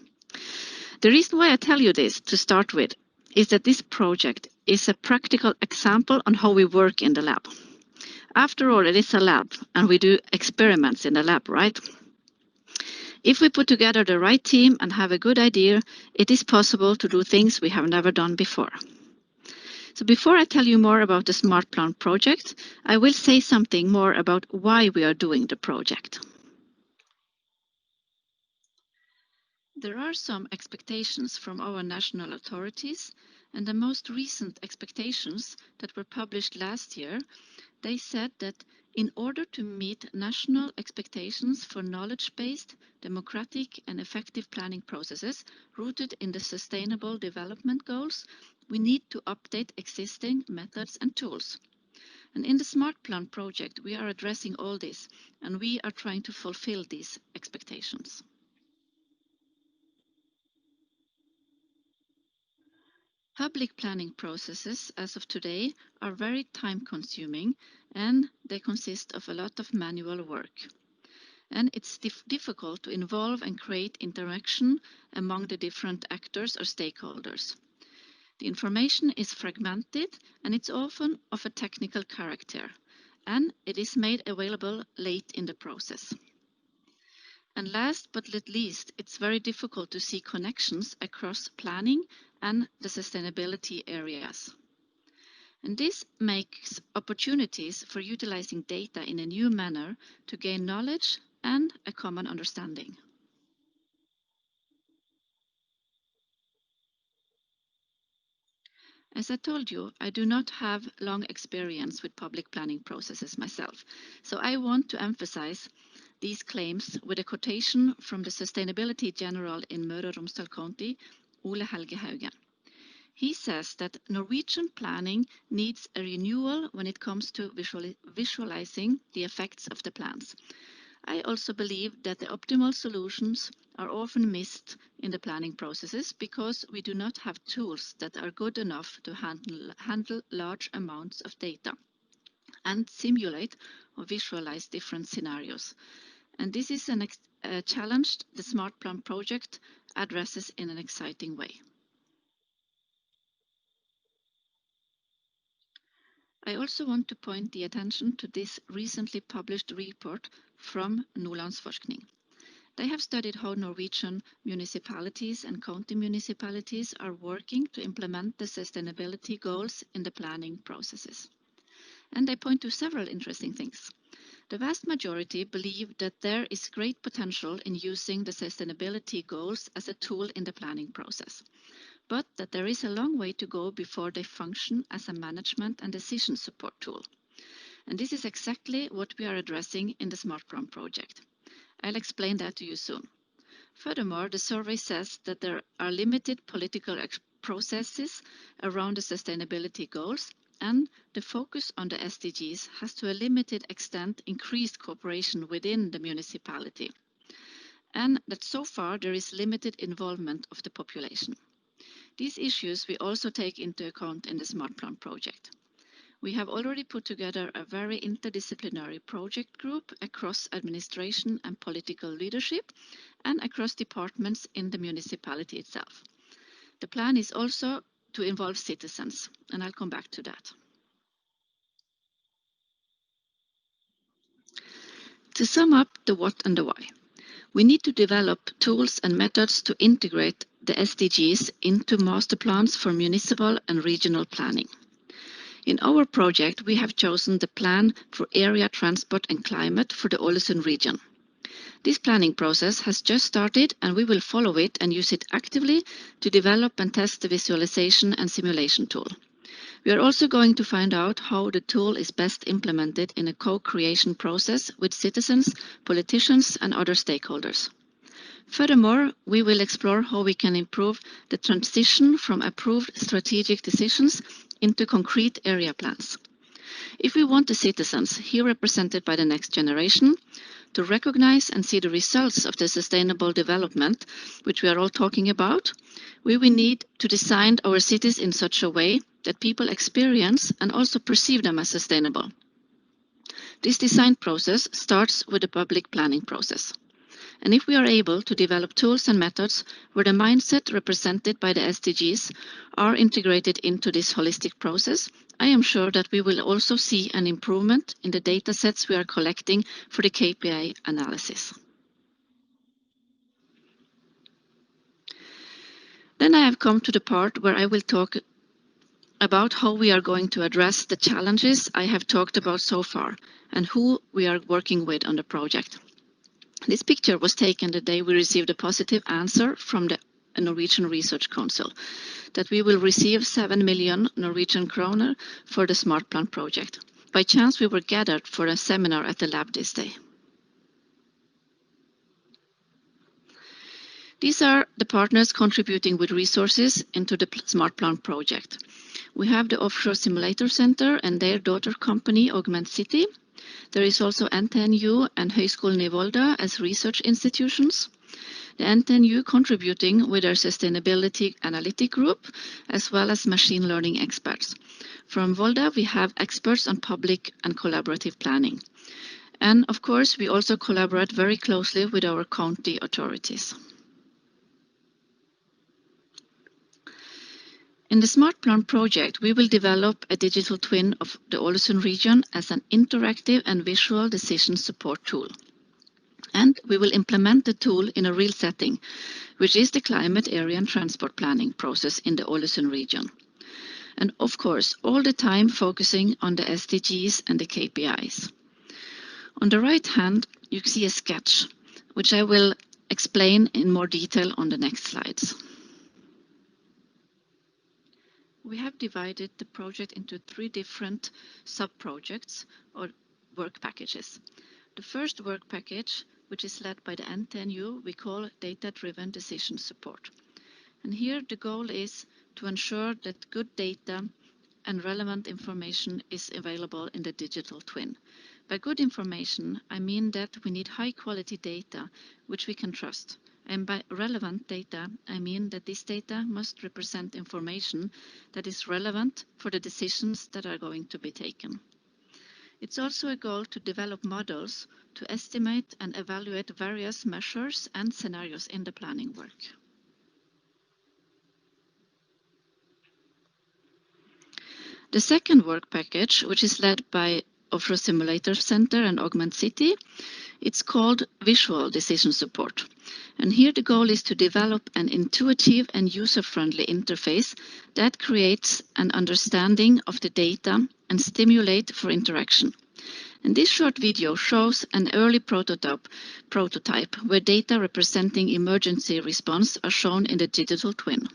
The reason why I tell you this to start with is that this project is a practical example on how we work in the lab. After all, it is a lab and we do experiments in the lab, right? If we put together the right team and have a good idea, it is possible to do things we have never done before. So before I tell you more about the Smart Plan project, I will say something more about why we are doing the project. There are some expectations from our national authorities, and the most recent expectations that were published last year, they said that in order to meet national expectations for knowledge-based, democratic and effective planning processes rooted in the Sustainable Development Goals, we need to update existing methods and tools. And in the Smart Plan project, we are addressing all this, and we are trying to fulfill these expectations. Public planning processes as of today are very time-consuming and they consist of a lot of manual work. And it's difficult to involve and create interaction among the different actors or stakeholders. The information is fragmented and it's often of a technical character, and it is made available late in the process. And last but not least, it's very difficult to see connections across planning and the sustainability areas. And this makes opportunities for utilizing data in a new manner to gain knowledge and a common understanding. As I told you, I do not have long experience with public planning processes myself, so I want to emphasize these claims with a quotation from the Sustainability General in Møre and Romsdal County, Ole Helge Haugen. He says that Norwegian planning needs a renewal when it comes to visualizing the effects of the plans. I also believe that the optimal solutions are often missed in the planning processes because we do not have tools that are good enough to handle large amounts of data and simulate or visualize different scenarios. And this is a challenge the Smart Plan project addresses in an exciting way. I also want to point the attention to this recently published report from Nordlandsforskning. They have studied how Norwegian municipalities and county municipalities are working to implement the sustainability goals in the planning processes. And they point to several interesting things. The vast majority believe that there is great potential in using the sustainability goals as a tool in the planning process, but that there is a long way to go before they function as a management and decision support tool. And this is exactly what we are addressing in the Smart Plan project. I'll explain that to you soon. Furthermore, the survey says that there are limited political processes around the sustainability goals, and the focus on the SDGs has to a limited extent increased cooperation within the municipality, and that so far there is limited involvement of the population. These issues we also take into account in the Smart Plan project. We have already put together a very interdisciplinary project group across administration and political leadership and across departments in the municipality itself. The plan is also to involve citizens, and I'll come back to that. To sum up the what and the why, we need to develop tools and methods to integrate the SDGs into master plans for municipal and regional planning. In our project, we have chosen the plan for area, transport and climate for the Ålesund region. This planning process has just started and we will follow it and use it actively to develop and test the visualization and simulation tool. We are also going to find out how the tool is best implemented in a co-creation process with citizens, politicians and other stakeholders. Furthermore, we will explore how we can improve the transition from approved strategic decisions into concrete area plans. If we want the citizens, here represented by the next generation, to recognize and see the results of the sustainable development, which we are all talking about, we will need to design our cities in such a way that people experience and also perceive them as sustainable. This design process starts with the public planning process. And if we are able to develop tools and methods where the mindset represented by the SDGs are integrated into this holistic process, I am sure that we will also see an improvement in the data sets we are collecting for the KPI analysis. Then I have come to the part where I will talk about how we are going to address the challenges I have talked about so far and who we are working with on the project. This picture was taken the day we received a positive answer from the Norwegian Research Council that we will receive 7 million Norwegian kroner for the Smart Plan project. By chance, we were gathered for a seminar at the lab this day. These are the partners contributing with resources into the Smart Plan project. We have the Offshore Simulator Center and their daughter company, AUGMENT City. There is also NTNU and Høgskolen i Volda as research institutions. The NTNU contributing with their sustainability analytic group, as well as machine learning experts. From Volda, we have experts on public and collaborative planning. And of course, we also collaborate very closely with our county authorities. In the Smart Plan project, we will develop a digital twin of the Ålesund region as an interactive and visual decision support tool. And we will implement the tool in a real setting, which is the climate, area and transport planning process in the Ålesund region. And of course, all the time focusing on the SDGs and the KPIs. On the right hand, you see a sketch, which I will explain in more detail on the next slides. We have divided the project into 3 different sub-projects or work packages. The first work package, which is led by the NTNU, we call Data-Driven Decision Support. And here the goal is to ensure that good data and relevant information is available in the digital twin. By good information, I mean that we need high-quality data which we can trust. And by relevant data, I mean that this data must represent information that is relevant for the decisions that are going to be taken. It's also a goal to develop models to estimate and evaluate various measures and scenarios in the planning work. The second work package, which is led by Offshore Simulator Center and AUGMENT City, it's called Visual Decision Support. And here the goal is to develop an intuitive and user-friendly interface that creates an understanding of the data and stimulate for interaction. And this short video shows an early prototype where data representing emergency response are shown in the digital twin.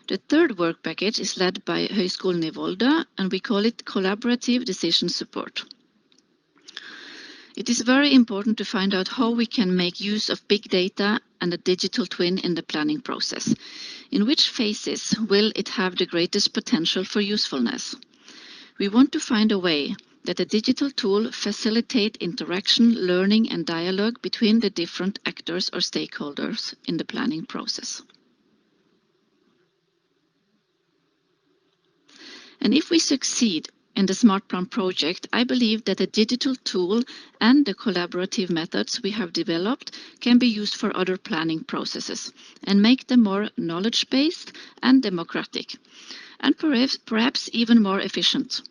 The third work package is led by Høgskolen i Volda, and we call it Collaborative Decision Support. It is very important to find out how we can make use of big data and a digital twin in the planning process. In which phases will it have the greatest potential for usefulness? We want to find a way that a digital tool facilitates interaction, learning and dialogue between the different actors or stakeholders in the planning process. And if we succeed in the Smart Plan project, I believe that the digital tool and the collaborative methods we have developed can be used for other planning processes and make them more knowledge-based and democratic, and perhaps even more efficient.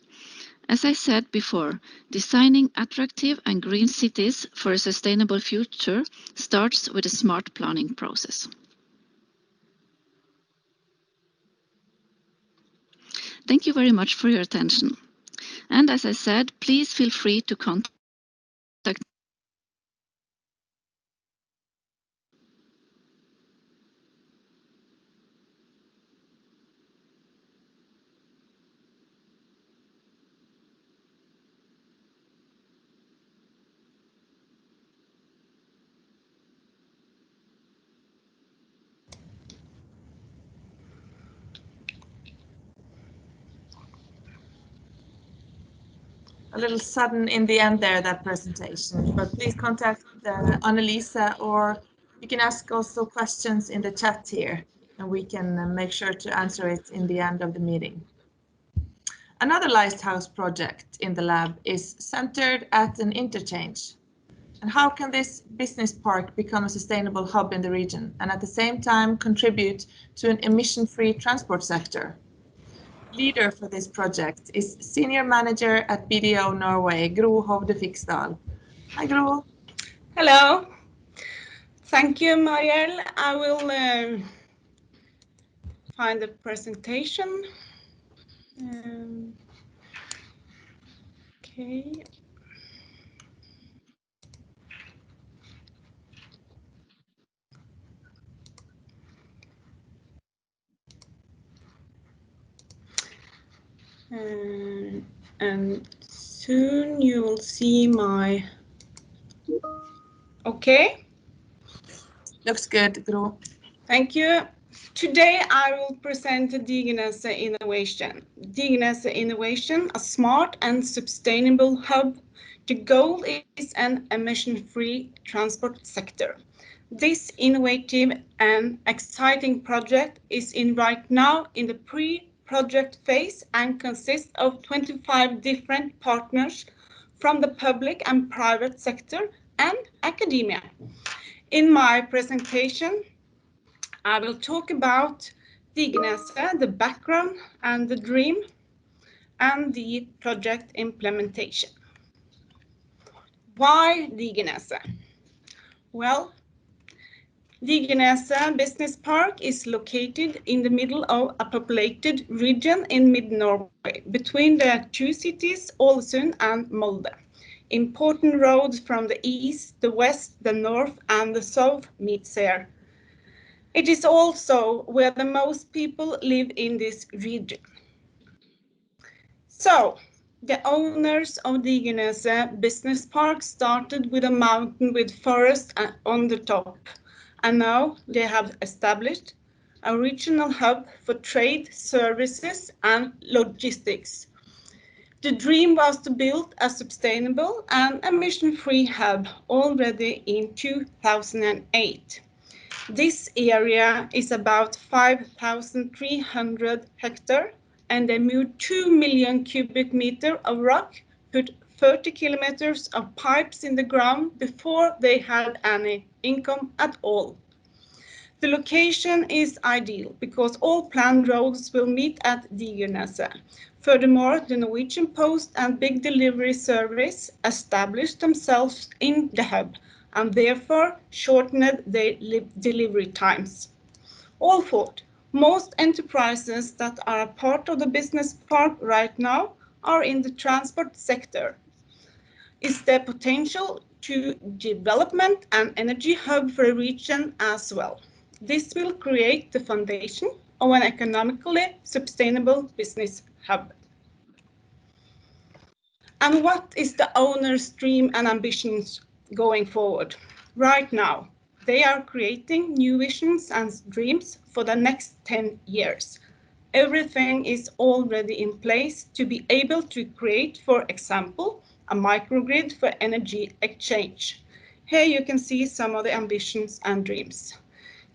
As I said before, designing attractive and green cities for a sustainable future starts with a smart planning process. Thank you very much for your attention. And as I said, please feel free to contact a little sudden in the end there, that presentation, but please contact Annelise, or you can ask also questions in the chat here, and we can make sure to answer it in the end of the meeting. Another lighthouse project in the lab is centered at an interchange. And how can this business park become a sustainable hub in the region and at the same time contribute to an emission-free transport sector? Leader for this project is Senior Manager at BDO Norway, Gro Hovde Fiksdal. Hi, Gro. Hello. Thank you, Marielle. I will find the presentation. Okay. And soon you will see my. Okay. Looks good, Gro. Thank you. Today I will present Digernes Innovation. Digernes Innovation, a smart and sustainable hub. The goal is an emission-free transport sector. This innovative and exciting project is right now in the pre-project phase and consists of 25 different partners from the public and private sector and academia. In my presentation, I will talk about Digernes, the background and the dream, and the project implementation. Why Digernes? Well, Digernes Business Park is located in the middle of a populated region in mid-Norway, between the two cities, Ålesund and Molde. Important roads from the east, the west, the north, and the south meet here. It is also where the most people live in this region. So, the owners of Digernes Business Park started with a mountain with forest on the top, and now they have established a regional hub for trade, services, and logistics. The dream was to build a sustainable and emission-free hub already in 2008. This area is about 5,300 hectares, and they moved 2 million cubic meters of rock, put 30 kilometers of pipes in the ground before they had any income at all. The location is ideal because all planned roads will meet at Digernes. Furthermore, the Norwegian Post and Big Delivery Service established themselves in the hub and therefore shortened their delivery times. All thought, most enterprises that are a part of the business park right now are in the transport sector. Is there potential to development and energy hub for a region as well? This will create the foundation of an economically sustainable business hub. And what is the owner's dream and ambitions going forward? Right now, they are creating new visions and dreams for the next 10 years. Everything is already in place to be able to create, for example, a microgrid for energy exchange. Here you can see some of the ambitions and dreams.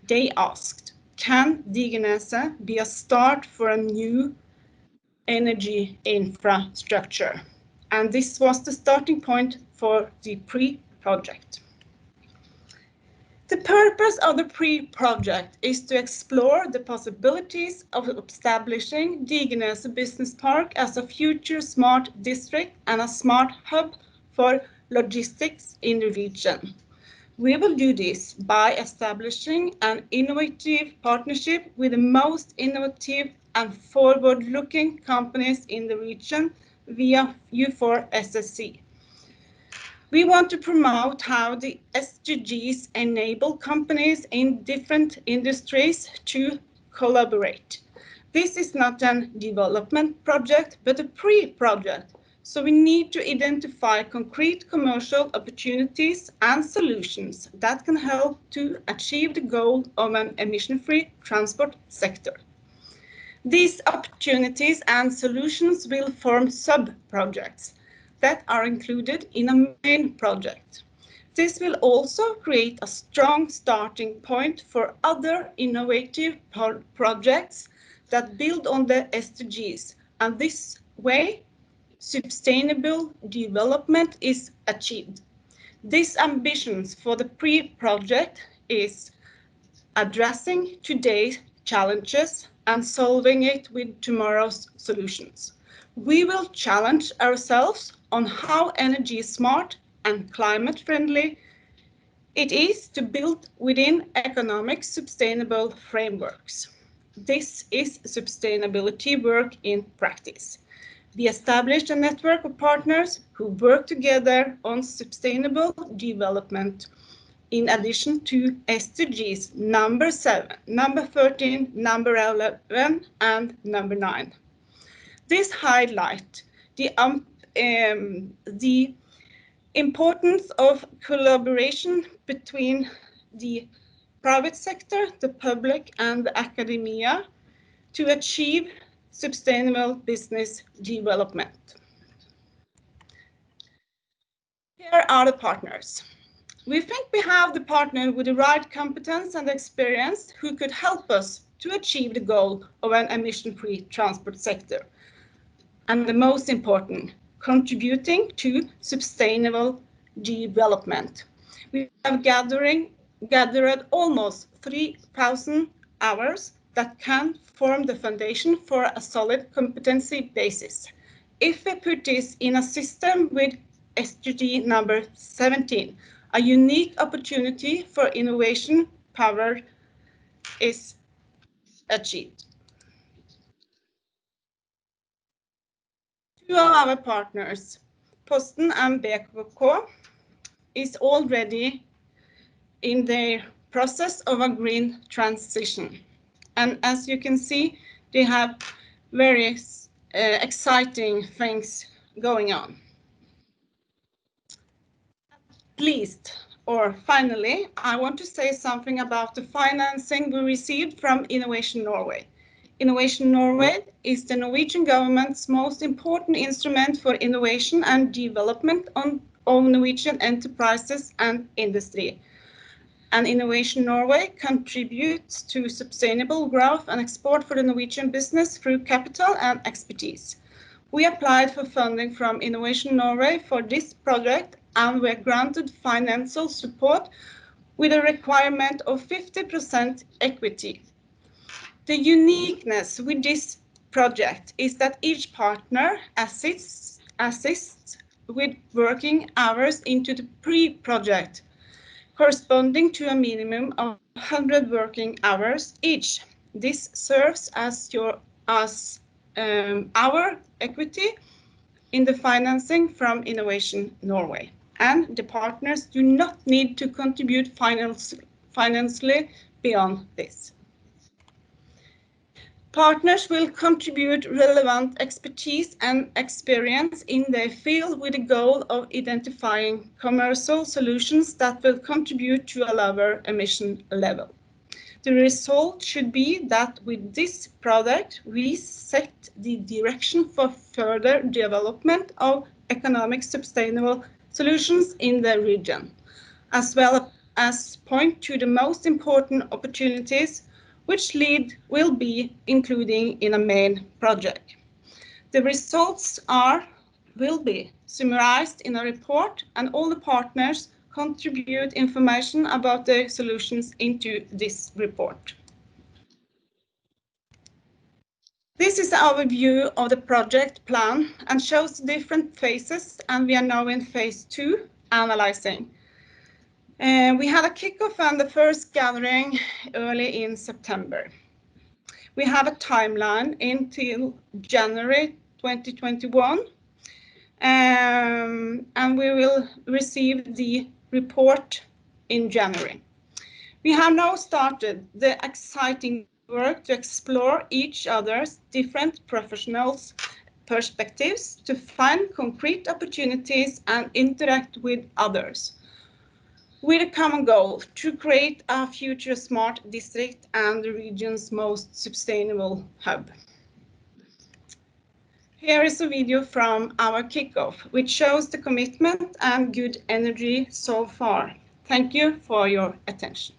They asked, can Digernes be a start for a new energy infrastructure? And this was the starting point for the pre-project. The purpose of the pre-project is to explore the possibilities of establishing Digernes Business Park as a future smart district and a smart hub for logistics in the region. We will do this by establishing an innovative partnership with the most innovative and forward-looking companies in the region via U4SSC. We want to promote how the SDGs enable companies in different industries to collaborate. This is not a development project, but a pre-project. So we need to identify concrete commercial opportunities and solutions that can help to achieve the goal of an emission-free transport sector. These opportunities and solutions will form sub-projects that are included in a main project. This will also create a strong starting point for other innovative projects that build on the SDGs, and this way sustainable development is achieved. These ambitions for the pre-project is addressing today's challenges and solving it with tomorrow's solutions. We will challenge ourselves on how energy smart and climate friendly it is to build within economic sustainable frameworks. This is sustainability work in practice. We established a network of partners who work together on sustainable development, in addition to SDGs number 7, number 13, number 11, and number 9. This highlights the importance of collaboration between the private sector, the public, and the academia to achieve sustainable business development. Here are the partners. We think we have the partner with the right competence and experience who could help us to achieve the goal of an emission-free transport sector. And the most important, contributing to sustainable development. We have gathered almost 3,000 hours that can form the foundation for a solid competency basis. If we put this in a system with SDG number 17, a unique opportunity for innovation power is achieved. Two of our partners, Posten and BKK, is already in their process of a green transition. And as you can see, they have very exciting things going on. Finally, I want to say something about the financing we received from Innovation Norway. Innovation Norway is the Norwegian government's most important instrument for innovation and development of Norwegian enterprises and industry. And Innovation Norway contributes to sustainable growth and export for the Norwegian business through capital and expertise. We applied for funding from Innovation Norway for this project and were granted financial support with a requirement of 50% equity. The uniqueness with this project is that each partner assists with working hours into the pre-project, corresponding to a minimum of 100 working hours each. This serves as our equity in the financing from Innovation Norway. And the partners do not need to contribute financially beyond this. Partners will contribute relevant expertise and experience in their field with the goal of identifying commercial solutions that will contribute to a lower emission level. The result should be that with this product, we set the direction for further development of economic sustainable solutions in the region, as well as point to the most important opportunities which will be including in a main project. The results will be summarized in a report, and all the partners contribute information about the solutions into this report. This is our view of the project plan and shows the different phases, and we are now in phase 2, analyzing. We had a kickoff and the first gathering early in September. We have a timeline until January 2021, and we will receive the report in January. We have now started the exciting work to explore each other's different professionals' perspectives to find concrete opportunities and interact with others, with a common goal to create a future smart district and the region's most sustainable hub. Here is a video from our kickoff, which shows the commitment and good energy so far. Thank you for your attention.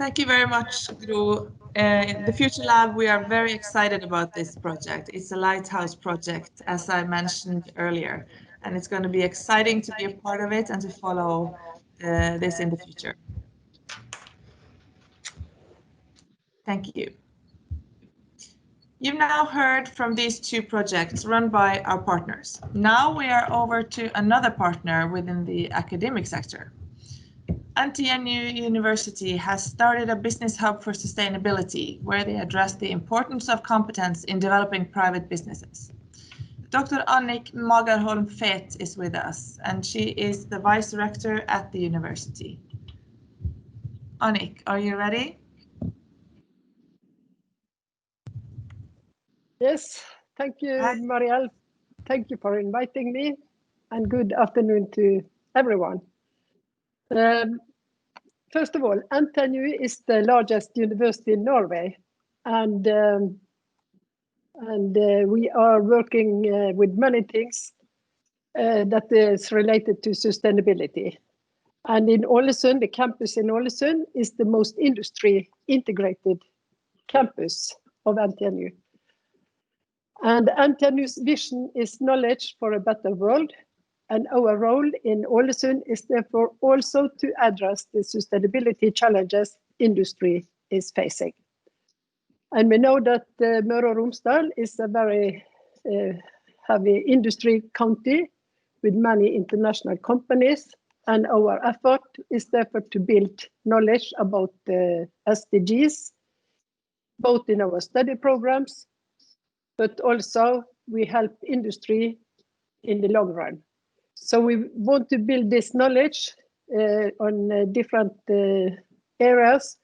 Thank you very much, Gro. The Future Lab, we are very excited about this project. It's a lighthouse project, as I mentioned earlier, and it's going to be exciting to be a part of it and to follow this in the future. Thank you. You've now heard from these two projects run by our partners. Now we are over to another partner within the academic sector. NTNU University has started a business hub for sustainability, where they address the importance of competence in developing private businesses. Dr. Annik Magerholm-Fet is with us, and she is the Vice Rector at the university. Annik, are you ready? Yes, thank you, Marielle. Thank you for inviting me, and good afternoon to everyone. First of all, NTNU is the largest university in Norway, and we are working with many things that is related to sustainability. And in Ålesund, the campus in Ålesund is the most industry integrated campus of NTNU. And NTNU's vision is knowledge for a better world. And our role in Ålesund is therefore also to address the sustainability challenges industry is facing. And we know that Møre and Romsdal is a very heavy industry county with many international companies. And our effort is therefore to build knowledge about the SDGs, both in our study programs, but also we help industry in the long run. So we want to build this knowledge on different areas,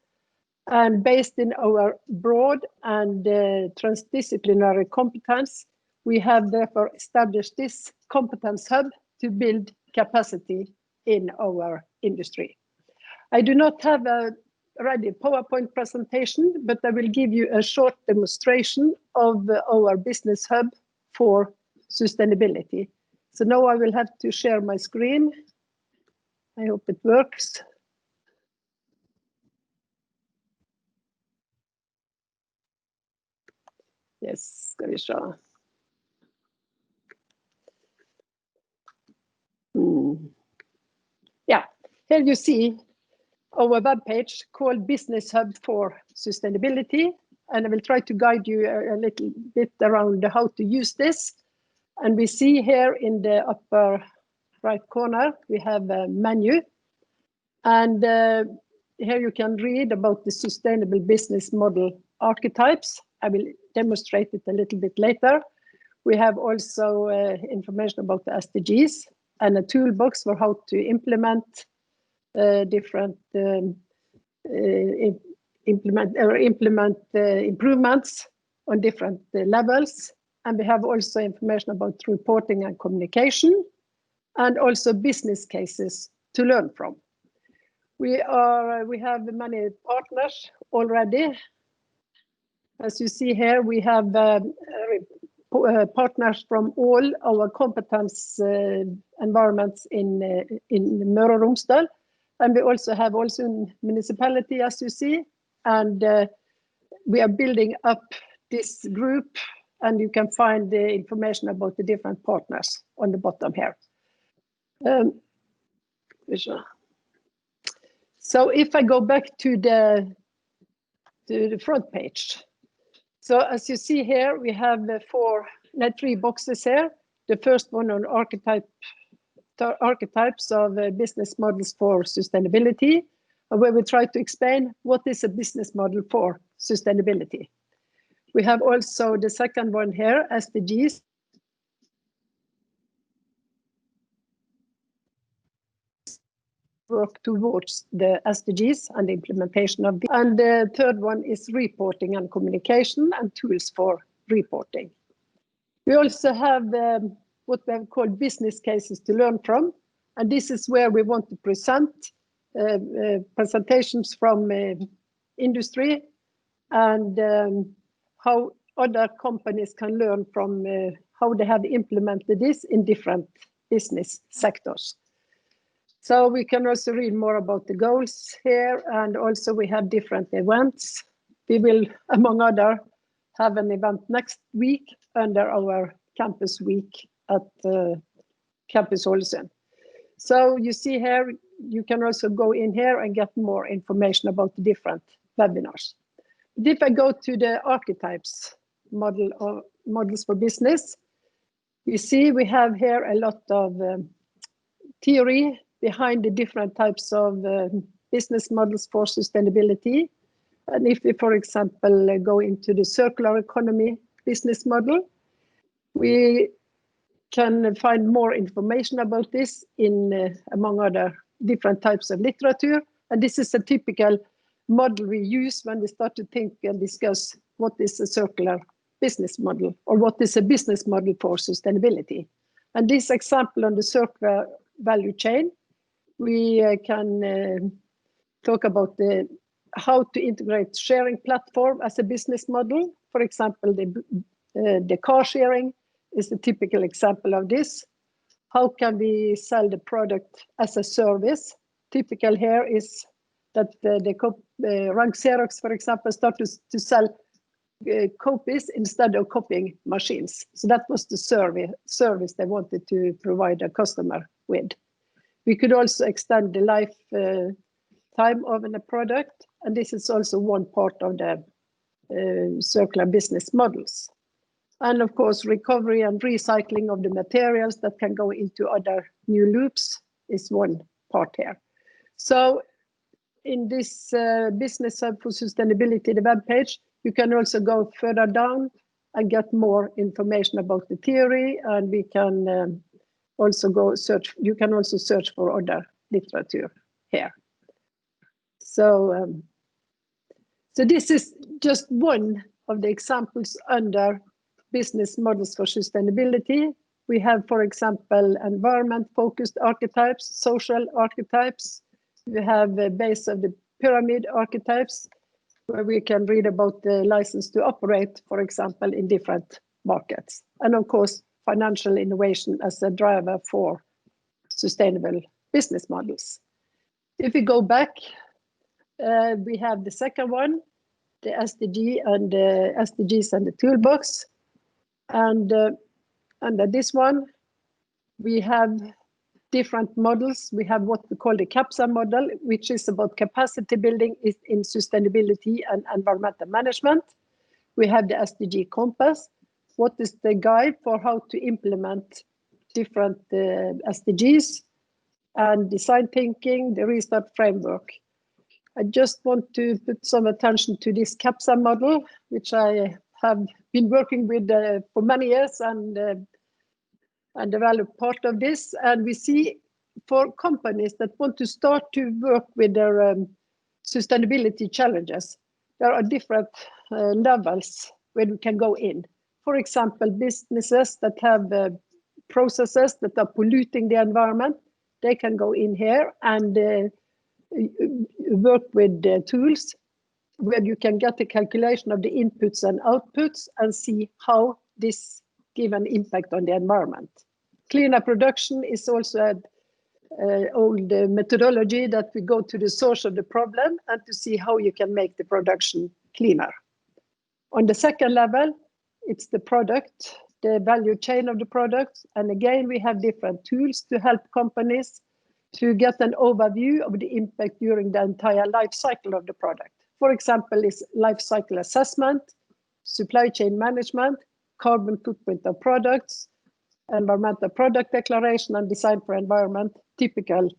and based in our broad and transdisciplinary competence, we have therefore established this competence hub to build capacity in our industry. I do not have a ready PowerPoint presentation, but I will give you a short demonstration of our business hub for sustainability. So now I will have to share my screen. I hope it works. Yes, skal vi se. Yeah, here you see our webpage called Business Hub for Sustainability, and I will try to guide you a little bit around how to use this. And we see here in the upper right corner, we have a menu, and here you can read about the sustainable business model archetypes. I will demonstrate it a little bit later. We have also information about the SDGs and a toolbox for how to implement different improvements on different levels. And we have also information about reporting and communication, and also business cases to learn from. We have many partners already. As you see here, we have partners from all our competence environments in Møre and Romsdal. And we also have Ålesund municipality, as you see. And we are building up this group, and you can find the information about the different partners on the bottom here. So if I go back to the front page. So as you see here, we have three boxes here. The first one on archetypes of business models for sustainability, where we try to explain what is a business model for sustainability. We have also the second one here, SDGs. Work towards the SDGs and the implementation of the. And the third one is reporting and communication and tools for reporting. We also have what we have called business cases to learn from. And this is where we want to present presentations from industry and how other companies can learn from how they have implemented this in different business sectors. So we can also read more about the goals here, and also we have different events. We will, among other, have an event next week under our campus week at Campus Ålesund. So you see here, you can also go in here and get more information about the different webinars. If I go to the archetypes model or models for business, you see we have here a lot of theory behind the different types of business models for sustainability. And if we, for example, go into the circular economy business model, we can find more information about this in, among other different types of literature. And this is a typical model we use when we start to think and discuss what is a circular business model or what is a business model for sustainability. And this example on the circular value chain, we can talk about how to integrate sharing platform as a business model. For example, the car sharing is a typical example of this. How can we sell the product as a service? Typical here is that the Rank Xerox, for example, started to sell copies instead of copying machines. So that was the service they wanted to provide a customer with. We could also extend the lifetime of a product, and this is also one part of the circular business models. And of course, recovery and recycling of the materials that can go into other new loops is one part here. So in this Business Hub for Sustainability, the webpage, you can also go further down and get more information about the theory, and we can also go search. You can also search for other literature here. So, so this is just one of the examples under business models for sustainability. We have, for example, environment-focused archetypes, social archetypes. We have the base of the pyramid archetypes, where we can read about the license to operate, for example, in different markets. And of course, financial innovation as a driver for sustainable business models. If we go back, we have the second one, the SDG and the SDGs and the toolbox. And under this one, we have different models. We have what we call the CAPSA model, which is about capacity building in sustainability and environmental management. We have the SDG compass. What is the guide for how to implement different SDGs, and design thinking, the restart framework. I just want to put some attention to this CAPSA model, which I have been working with for many years and developed part of this. And we see for companies that want to start to work with their sustainability challenges, there are different levels where we can go in. For example, businesses that have processes that are polluting the environment, they can go in here and work with tools where you can get a calculation of the inputs and outputs and see how this give an impact on the environment. Cleaner production is also an old methodology that we go to the source of the problem and to see how you can make the production cleaner. On the second level, it's the product, the value chain of the product. And again, we have different tools to help companies to get an overview of the impact during the entire life cycle of the product. For example, is life cycle assessment, supply chain management, carbon footprint of products, environmental product declaration, and design for environment, typical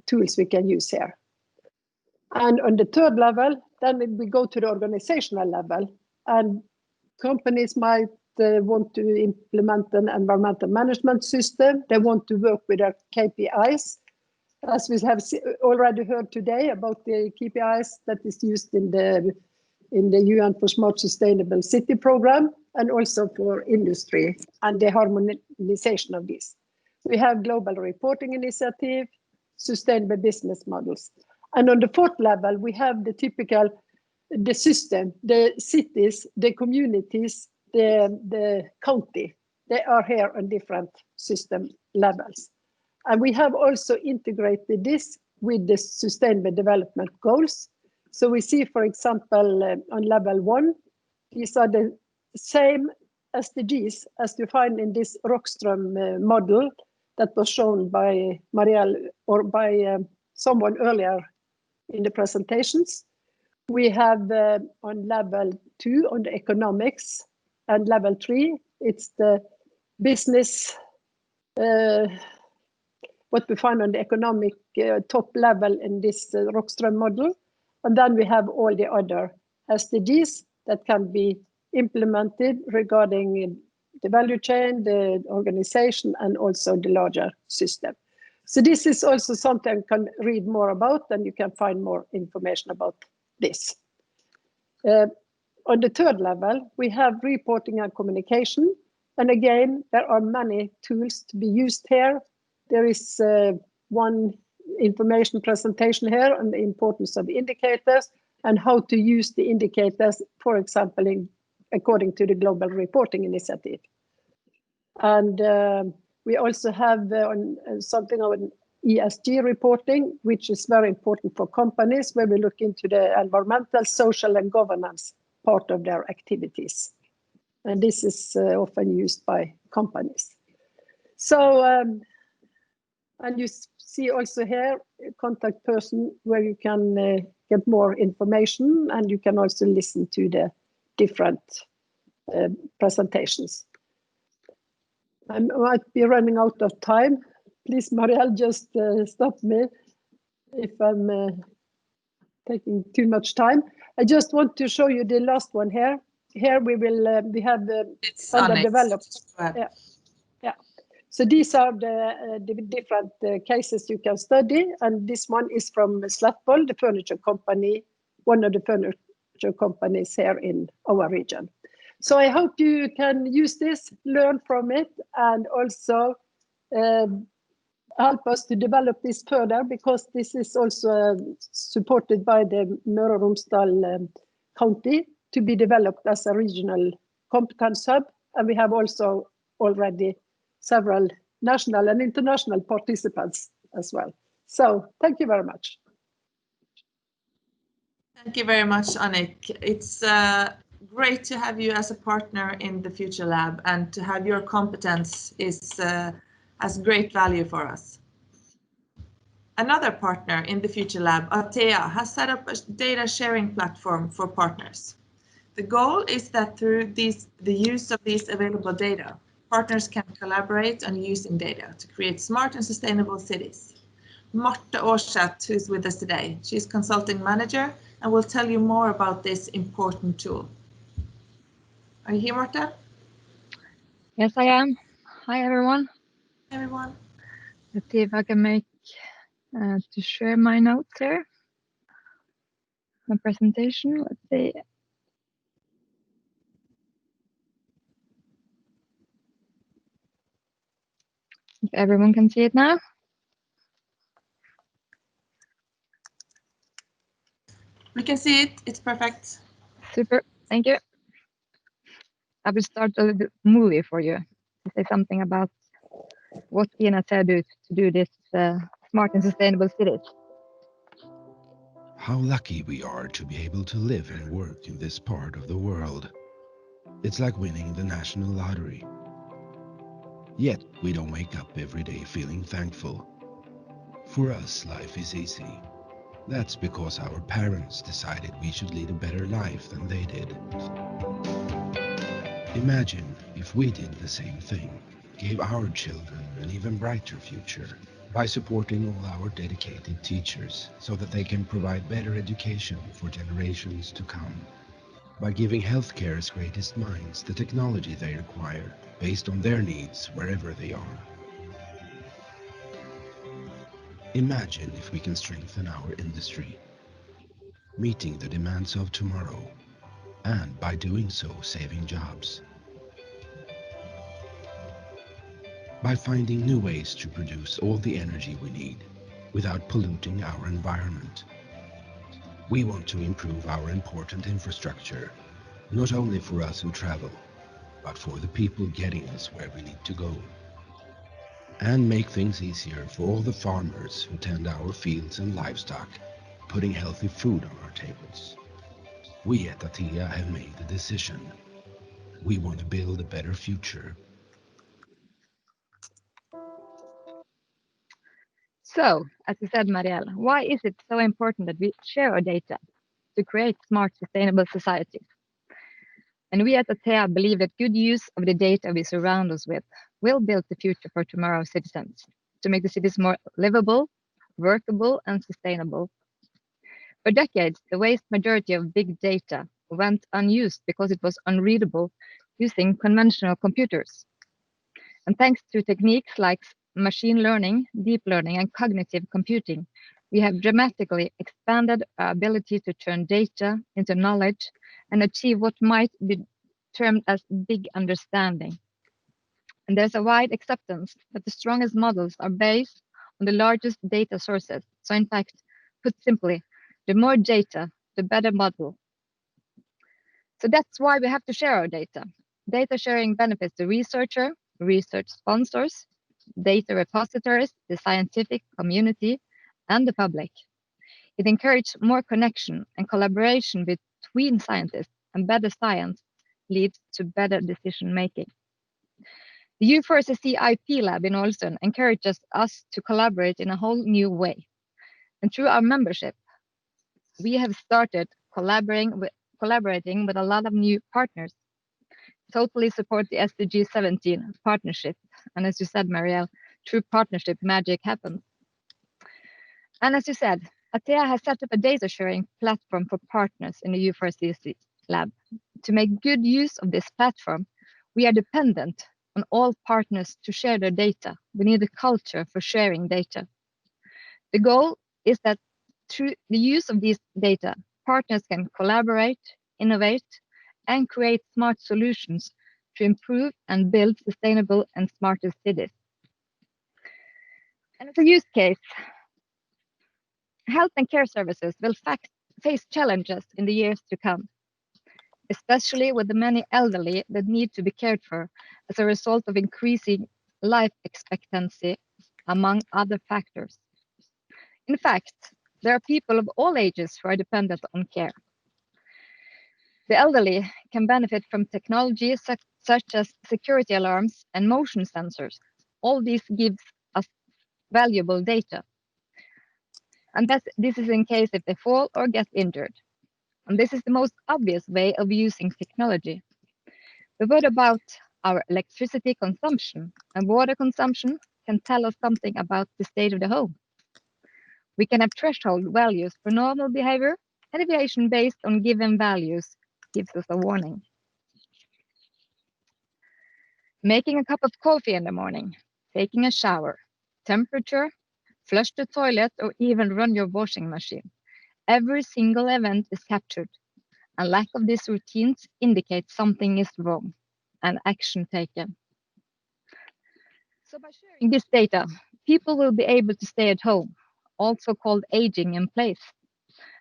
tools we can use here. And on the third level, then we go to the organizational level, and companies might want to implement an environmental management system. They want to work with their KPIs. As we have already heard today about the KPIs that is used in the UN for Smart Sustainable City program, and also for industry and the harmonization of this. We have global reporting initiative, sustainable business models. And on the fourth level, we have the typical, the system, the cities, the communities, the county. They are here on different system levels. And we have also integrated this with the Sustainable Development Goals. So we see, for example, on level 1, these are the same SDGs as you find in this Rockström model that was shown by Marielle or by someone earlier in the presentations. We have on level 2 on the economics, and level 3, it's the business, what we find on the economic top level in this Rockström model. And then we have all the other SDGs that can be implemented regarding the value chain, the organization, and also the larger system. So this is also something you can read more about, and you can find more information about this. On the third level, we have reporting and communication. And again, there are many tools to be used here. There is one information presentation here on the importance of indicators and how to use the indicators, for example, according to the Global Reporting Initiative. And we also have something on ESG reporting, which is very important for companies, where we look into the environmental, social, and governance part of their activities. And this is often used by companies. So, and you see also here a contact person where you can get more information, and you can also listen to the different presentations. I might be running out of time. Please, Marielle, just stop me if I'm taking too much time. I just want to show you the last one here. Here we will we have it's underdeveloped. Yeah. So these are the different cases you can study, and this one is from Slettvoll, the furniture company, one of the furniture companies here in our region. So I hope you can use this, learn from it, and also help us to develop this further, because this is also supported by the Møre and Romsdal County to be developed as a regional competence hub. And we have also already several national and international participants as well. So thank you very much. Thank you very much, Annick. It's great to have you as a partner in the Future Lab, and to have your competence has great value for us. Another partner in the Future Lab, Atea, has set up a data sharing platform for partners. The goal is that through the use of these available data, partners can collaborate on using data to create smart and sustainable cities. Marte Årseth, who's with us today, she's consulting manager and will tell you more about this important tool. Are you here, Marte? Yes, I am. Hi, everyone. Hi, everyone. Let's see if I can make to share my notes here. My presentation, let's see. If everyone can see it now. We can see it. It's perfect. Super. Thank you. I will start a little movie for you to say something about what we in Atea do to do this smart and sustainable cities. How lucky we are to be able to live and work in this part of the world. It's like winning the national lottery. Yet we don't wake up every day feeling thankful. For us, life is easy. That's because our parents decided we should lead a better life than they did. Imagine if we did the same thing, gave our children an even brighter future by supporting all our dedicated teachers so that they can provide better education for generations to come. By giving healthcare's greatest minds the technology they require based on their needs wherever they are. Imagine if we can strengthen our industry, meeting the demands of tomorrow, and by doing so saving jobs. By finding new ways to produce all the energy we need without polluting our environment. We want to improve our important infrastructure, not only for us who travel, but for the people getting us where we need to go. and make things easier for all the farmers who tend our fields and livestock, putting healthy food on our tables. We at Atea have made the decision. We want to build a better future. So, as you said, Marielle, why is it so important that we share our data to create smart, sustainable societies? And we at Atea believe that good use of the data we surround us with will build the future for tomorrow's citizens, to make the cities more livable, workable, and sustainable. For decades, the vast majority of big data went unused because it was unreadable using conventional computers. And thanks to techniques like machine learning, deep learning, and cognitive computing, we have dramatically expanded our ability to turn data into knowledge and achieve what might be termed as big understanding. And there's a wide acceptance that the strongest models are based on the largest data sources. So in fact, put simply, the more data, the better model. So that's why we have to share our data. Data sharing benefits the researcher, research sponsors, data repositories, the scientific community, and the public. It encourages more connection and collaboration between scientists, and better science leads to better decision making. The U4SSC IP lab in Ålesund encourages us to collaborate in a whole new way. And through our membership, we have started collaborating with a lot of new partners. Totally support the SDG 17 partnership. And as you said, Marielle, through partnership, magic happens. And as you said, Atea has set up a data sharing platform for partners in the U4SSC lab. To make good use of this platform, we are dependent on all partners to share their data. We need a culture for sharing data. The goal is that through the use of these data, partners can collaborate, innovate, and create smart solutions to improve and build sustainable and smarter cities. And as a use case, health and care services will face challenges in the years to come, especially with the many elderly that need to be cared for as a result of increasing life expectancy, among other factors. In fact, there are people of all ages who are dependent on care. The elderly can benefit from technology such as security alarms and motion sensors. All this gives us valuable data. And this is in case if they fall or get injured. And this is the most obvious way of using technology. But what about our electricity consumption and water consumption can tell us something about the state of the home. We can have threshold values for normal behavior, and deviation based on given values gives us a warning. Making a cup of coffee in the morning, taking a shower, temperature, flush the toilet, or even run your washing machine. Every single event is captured, and lack of these routines indicates something is wrong and action taken. So by sharing this data, people will be able to stay at home, also called aging in place.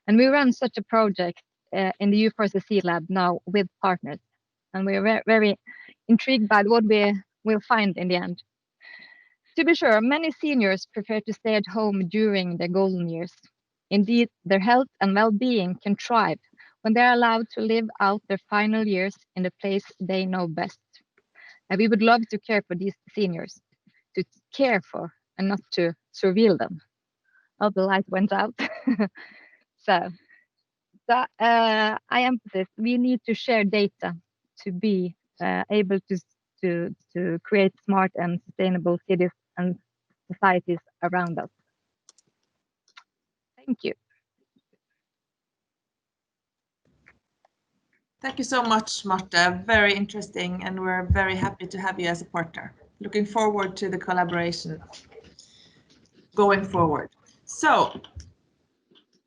And we run such a project in the U4SSC lab now with partners, and we're very intrigued by what we will find in the end. To be sure, many seniors prefer to stay at home during their golden years. Indeed, their health and well-being can thrive when they're allowed to live out their final years in the place they know best. And we would love to care for these seniors, to care for and not to surveil them. Oh, the light went out. So I emphasize we need to share data to be able to create smart and sustainable cities and societies around us. Thank you. Thank you so much, Marta. Very interesting, and we're very happy to have you as a partner. Looking forward to the collaboration going forward. So,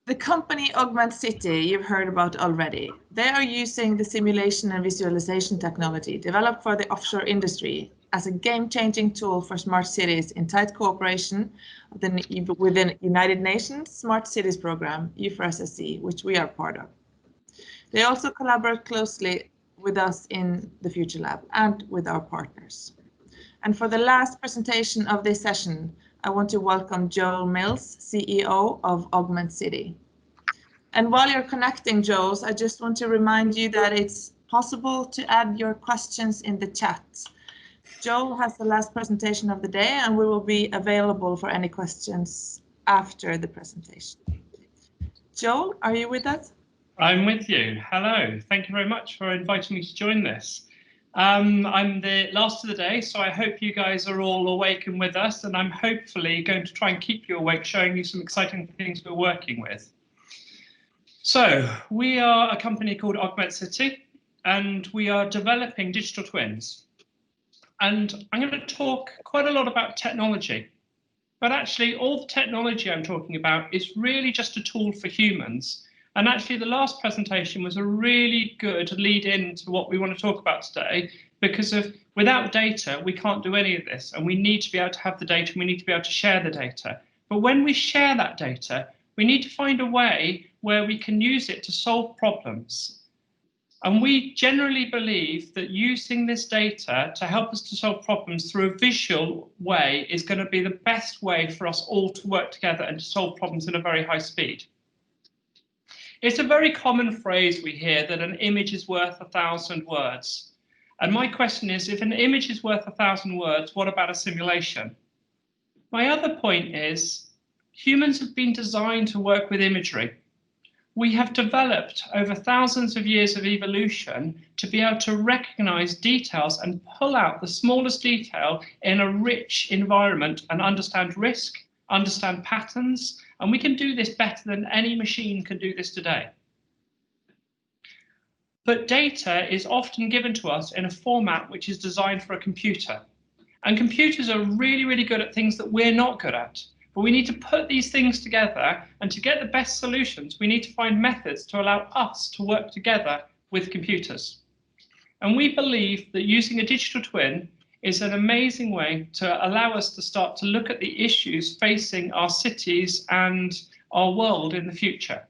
the company Augment City you've heard about already. They are using the simulation and visualization technology developed for the offshore industry as a game-changing tool for smart cities in tight cooperation within United Nations Smart Cities Program, U4SSC, which we are part of. They also collaborate closely with us in the Future Lab and with our partners. And for the last presentation of this session, I want to welcome Joel Mills, CEO of Augment City. And while you're connecting, Joel, I just want to remind you that it's possible to add your questions in the chat. Joel has the last presentation of the day, and we will be available for any questions after the presentation. Joel, are you with us? I'm with you. Hello. Thank you very much for inviting me to join this. I'm the last of the day, so I hope you guys are all awake and with us, and I'm hopefully going to try and keep you awake, showing you some exciting things we're working with. So we are a company called Augment City, and we are developing digital twins. And I'm going to talk quite a lot about technology, but actually all the technology I'm talking about is really just a tool for humans. And actually the last presentation was a really good lead in to what we want to talk about today, because without data, we can't do any of this, and we need to be able to have the data, and we need to be able to share the data. But when we share that data, we need to find a way where we can use it to solve problems. And we generally believe that using this data to help us to solve problems through a visual way is going to be the best way for us all to work together and to solve problems in a very high speed. It's a very common phrase we hear that an image is worth 1,000 words. And my question is, if an image is worth 1,000 words, what about a simulation? My other point is, humans have been designed to work with imagery. We have developed over thousands of years of evolution to be able to recognize details and pull out the smallest detail in a rich environment and understand risk, understand patterns, and we can do this better than any machine can do this today. But data is often given to us in a format which is designed for a computer. And computers are really, really good at things that we're not good at. But we need to put these things together, and to get the best solutions, we need to find methods to allow us to work together with computers. And we believe that using a digital twin is an amazing way to allow us to start to look at the issues facing our cities and our world in the future.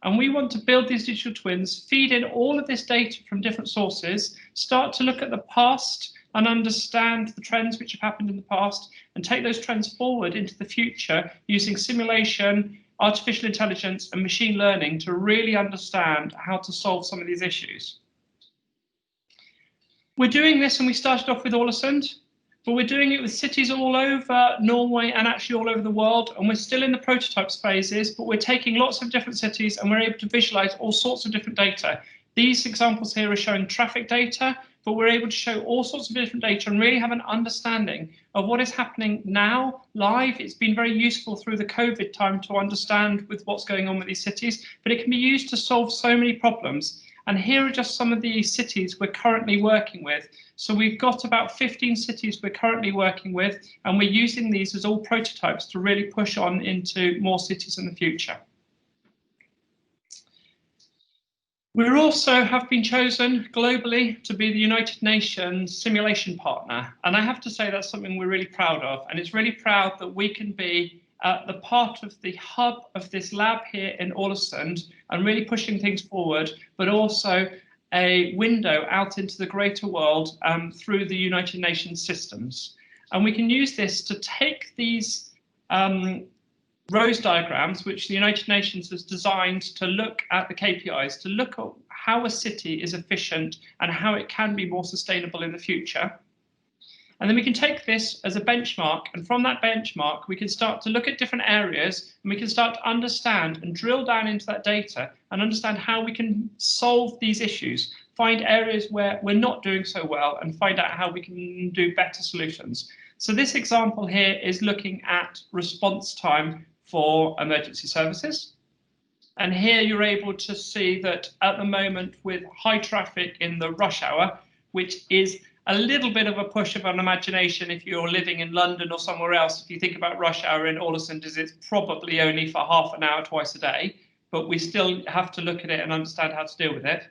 And we want to build these digital twins, feed in all of this data from different sources, start to look at the past and understand the trends which have happened in the past, and take those trends forward into the future using simulation, artificial intelligence and machine learning to really understand how to solve some of these issues. We're doing this, and we started off with Ålesund, but we're doing it with cities all over Norway and actually all over the world, and we're still in the prototype phases, but we're taking lots of different cities and we're able to visualize all sorts of different data. These examples here are showing traffic data, but we're able to show all sorts of different data and really have an understanding of what is happening now live. It's been very useful through the COVID time to understand with what's going on with these cities, but it can be used to solve so many problems. And here are just some of the cities we're currently working with. So we've got about 15 cities we're currently working with, and we're using these as all prototypes to really push on into more cities in the future. We also have been chosen globally to be the United Nations simulation partner. And I have to say that's something we're really proud of. And it's really proud that we can be the part of the hub of this lab here in Ålesund and really pushing things forward, but also a window out into the greater world through the United Nations systems. And we can use this to take these rose diagrams, which the United Nations has designed to look at the KPIs, to look at how a city is efficient and how it can be more sustainable in the future. And then we can take this as a benchmark, and from that benchmark, we can start to look at different areas, and we can start to understand and drill down into that data and understand how we can solve these issues, find areas where we're not doing so well, and find out how we can do better solutions. So this example here is looking at response time for emergency services. And here you're able to see that at the moment with high traffic in the rush hour, which is a little bit of a push of an imagination if you're living in London or somewhere else. If you think about rush hour in Ålesund, it's probably only for half an hour twice a day, but we still have to look at it and understand how to deal with it.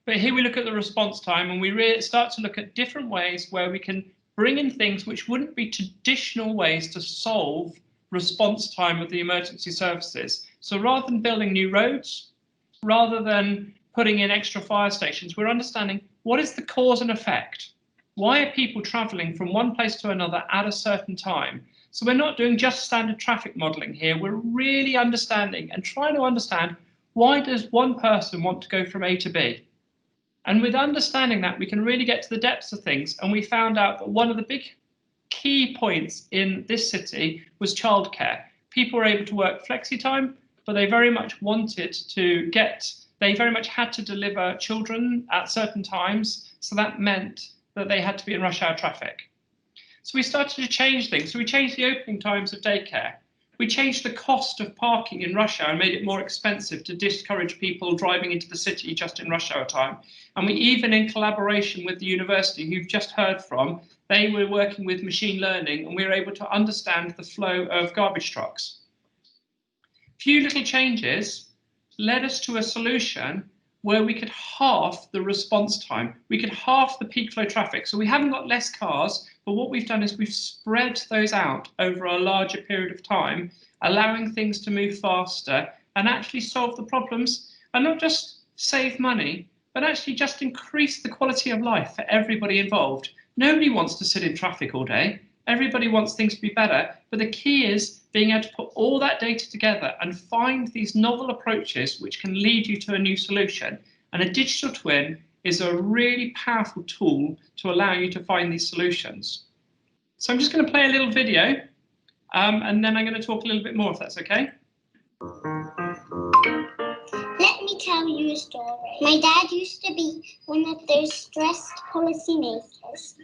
But here we look at the response time, and we really start to look at different ways where we can bring in things which wouldn't be traditional ways to solve response time of the emergency services. So rather than building new roads, rather than putting in extra fire stations, we're understanding what is the cause and effect. Why are people travelling from one place to another at a certain time? So we're not doing just standard traffic modelling here. We're really understanding and trying to understand, why does one person want to go from A to B? And with understanding that, we can really get to the depths of things. And we found out that one of the big key points in this city was childcare. People were able to work flexi time, but they very much wanted to they very much had to deliver children at certain times. So that meant that they had to be in rush hour traffic. So we started to change things. So we changed the opening times of daycare. We changed the cost of parking in rush hour and made it more expensive to discourage people driving into the city just in rush hour time. And we even, in collaboration with the university, who you've just heard from, they were working with machine learning, and we were able to understand the flow of garbage trucks. Few little changes led us to a solution where we could halve the response time. We could halve the peak flow traffic. So we haven't got less cars, but what we've done is we've spread those out over a larger period of time, allowing things to move faster and actually solve the problems, and not just save money, but actually just increase the quality of life for everybody involved. Nobody wants to sit in traffic all day. Everybody wants things to be better, but the key is being able to put all that data together and find these novel approaches which can lead you to a new solution. And a digital twin is a really powerful tool to allow you to find these solutions. So I'm just going to play a little video, and then I'm going to talk a little bit more, if that's okay. Let me tell you a story. My dad used to be one of those stressed policymakers.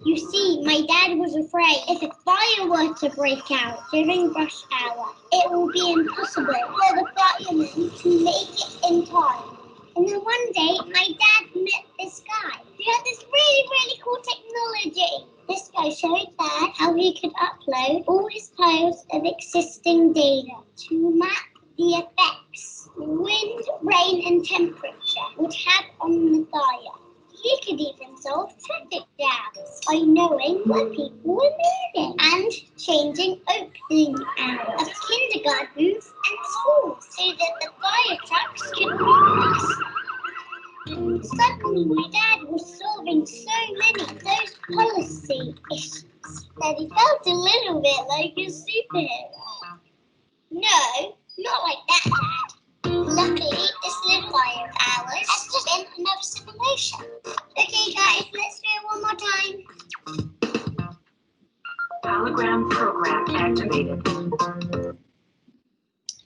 You see, my dad was afraid if a fire were to break out during rush hour, it will be impossible for the firemen to make it in time. And then one day, my dad met this guy who had this really cool technology. This guy showed Dad how he could upload all his piles of existing data to map the effects wind, rain and temperature would have on the fire. He could even solve traffic jams by knowing where people were moving and changing opening hours of kindergartens and schools so that the fire trucks could pass. Suddenly, my dad was solving so many of those policy issues that he felt a little bit like a superhero. No, not like that, Dad. Luckily, this little fire of ours has just been another simulation. Okay, guys, let's do it one more time. Hologram program activated.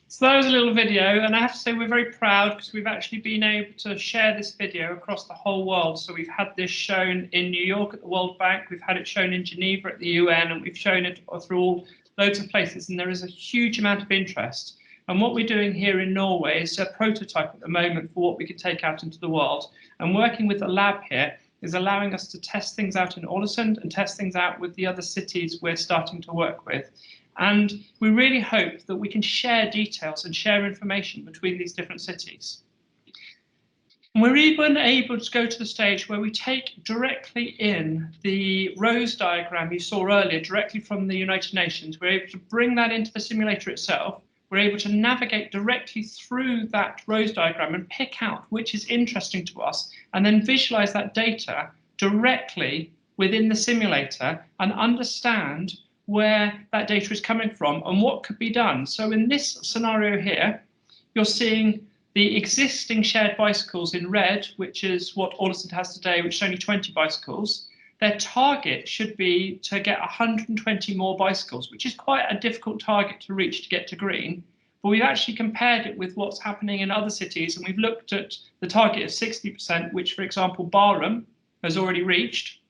So that was a little video, and I have to say we're very proud because we've actually been able to share this video across the whole world. So we've had this shown in New York at the World Bank, we've had it shown in Geneva at the UN, and we've shown it through loads of places, and there is a huge amount of interest. And what we're doing here in Norway is a prototype at the moment for what we could take out into the world. And working with the lab here is allowing us to test things out in Ålesund and test things out with the other cities we're starting to work with. And we really hope that we can share details and share information between these different cities. And we're even able to go to the stage where we take directly in the rose diagram you saw earlier, directly from the United Nations. We're able to bring that into the simulator itself. We're able to navigate directly through that rose diagram and pick out which is interesting to us, and then visualize that data directly within the simulator and understand where that data is coming from and what could be done. So in this scenario here, you're seeing the existing shared bicycles in red, which is what Ålesund has today, which is only 20 bicycles. Their target should be to get 120 more bicycles, which is quite a difficult target to reach to get to green. But we've actually compared it with what's happening in other cities, and we've looked at the target of 60%, which, for example, Bærum has already reached.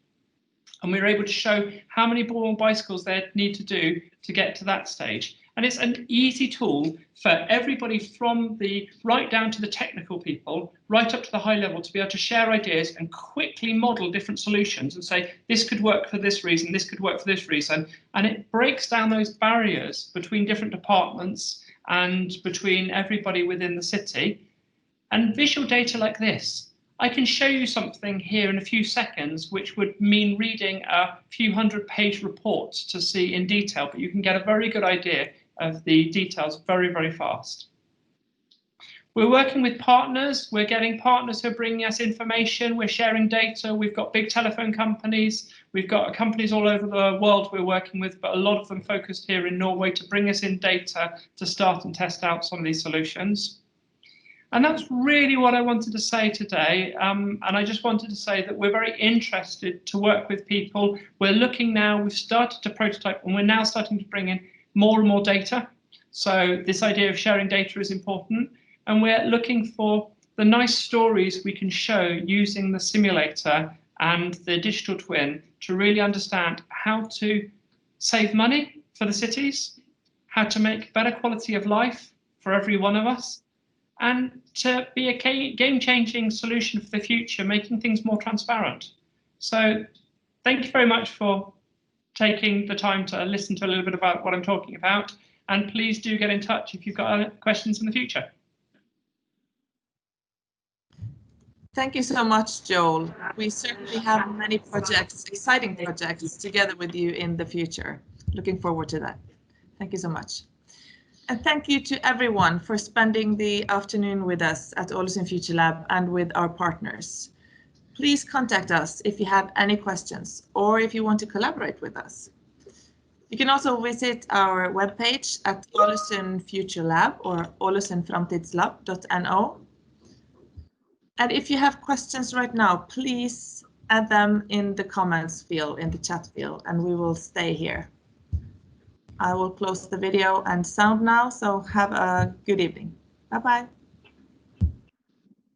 And we were able to show how many more bicycles they need to do to get to that stage. And it's an easy tool for everybody from the right down to the technical people, right up to the high level, to be able to share ideas and quickly model different solutions and say, this could work for this reason, this could work for this reason. And it breaks down those barriers between different departments and between everybody within the city. And visual data like this, I can show you something here in a few seconds, which would mean reading a few hundred-page report to see in detail, but you can get a very good idea of the details very, very fast. We're working with partners. We're getting partners who are bringing us information. We're sharing data. We've got big telephone companies. We've got companies all over the world we're working with, but a lot of them focused here in Norway to bring us in data to start and test out some of these solutions. And that's really what I wanted to say today. And I just wanted to say that we're very interested to work with people. We're looking now, we've started to prototype, and we're now starting to bring in more and more data. So this idea of sharing data is important. And we're looking for the nice stories we can show using the simulator and the digital twin to really understand how to save money for the cities, how to make better quality of life for every one of us, and to be a game-changing solution for the future, making things more transparent. So thank you very much for taking the time to listen to a little bit about what I'm talking about. And please do get in touch if you've got questions in the future. Thank you so much, Joel. We certainly have many projects, exciting projects, together with you in the future. Looking forward to that. Thank you so much. And thank you to everyone for spending the afternoon with us at Ålesund Future Lab and with our partners. Please contact us if you have any questions or if you want to collaborate with us. You can also visit our webpage at Ålesund Future Lab or ålesundframtidslab.no. And if you have questions right now, please add them in the comments field, in the chat field, and we will stay here. I will close the video and sound now, so have a good evening. Bye-bye.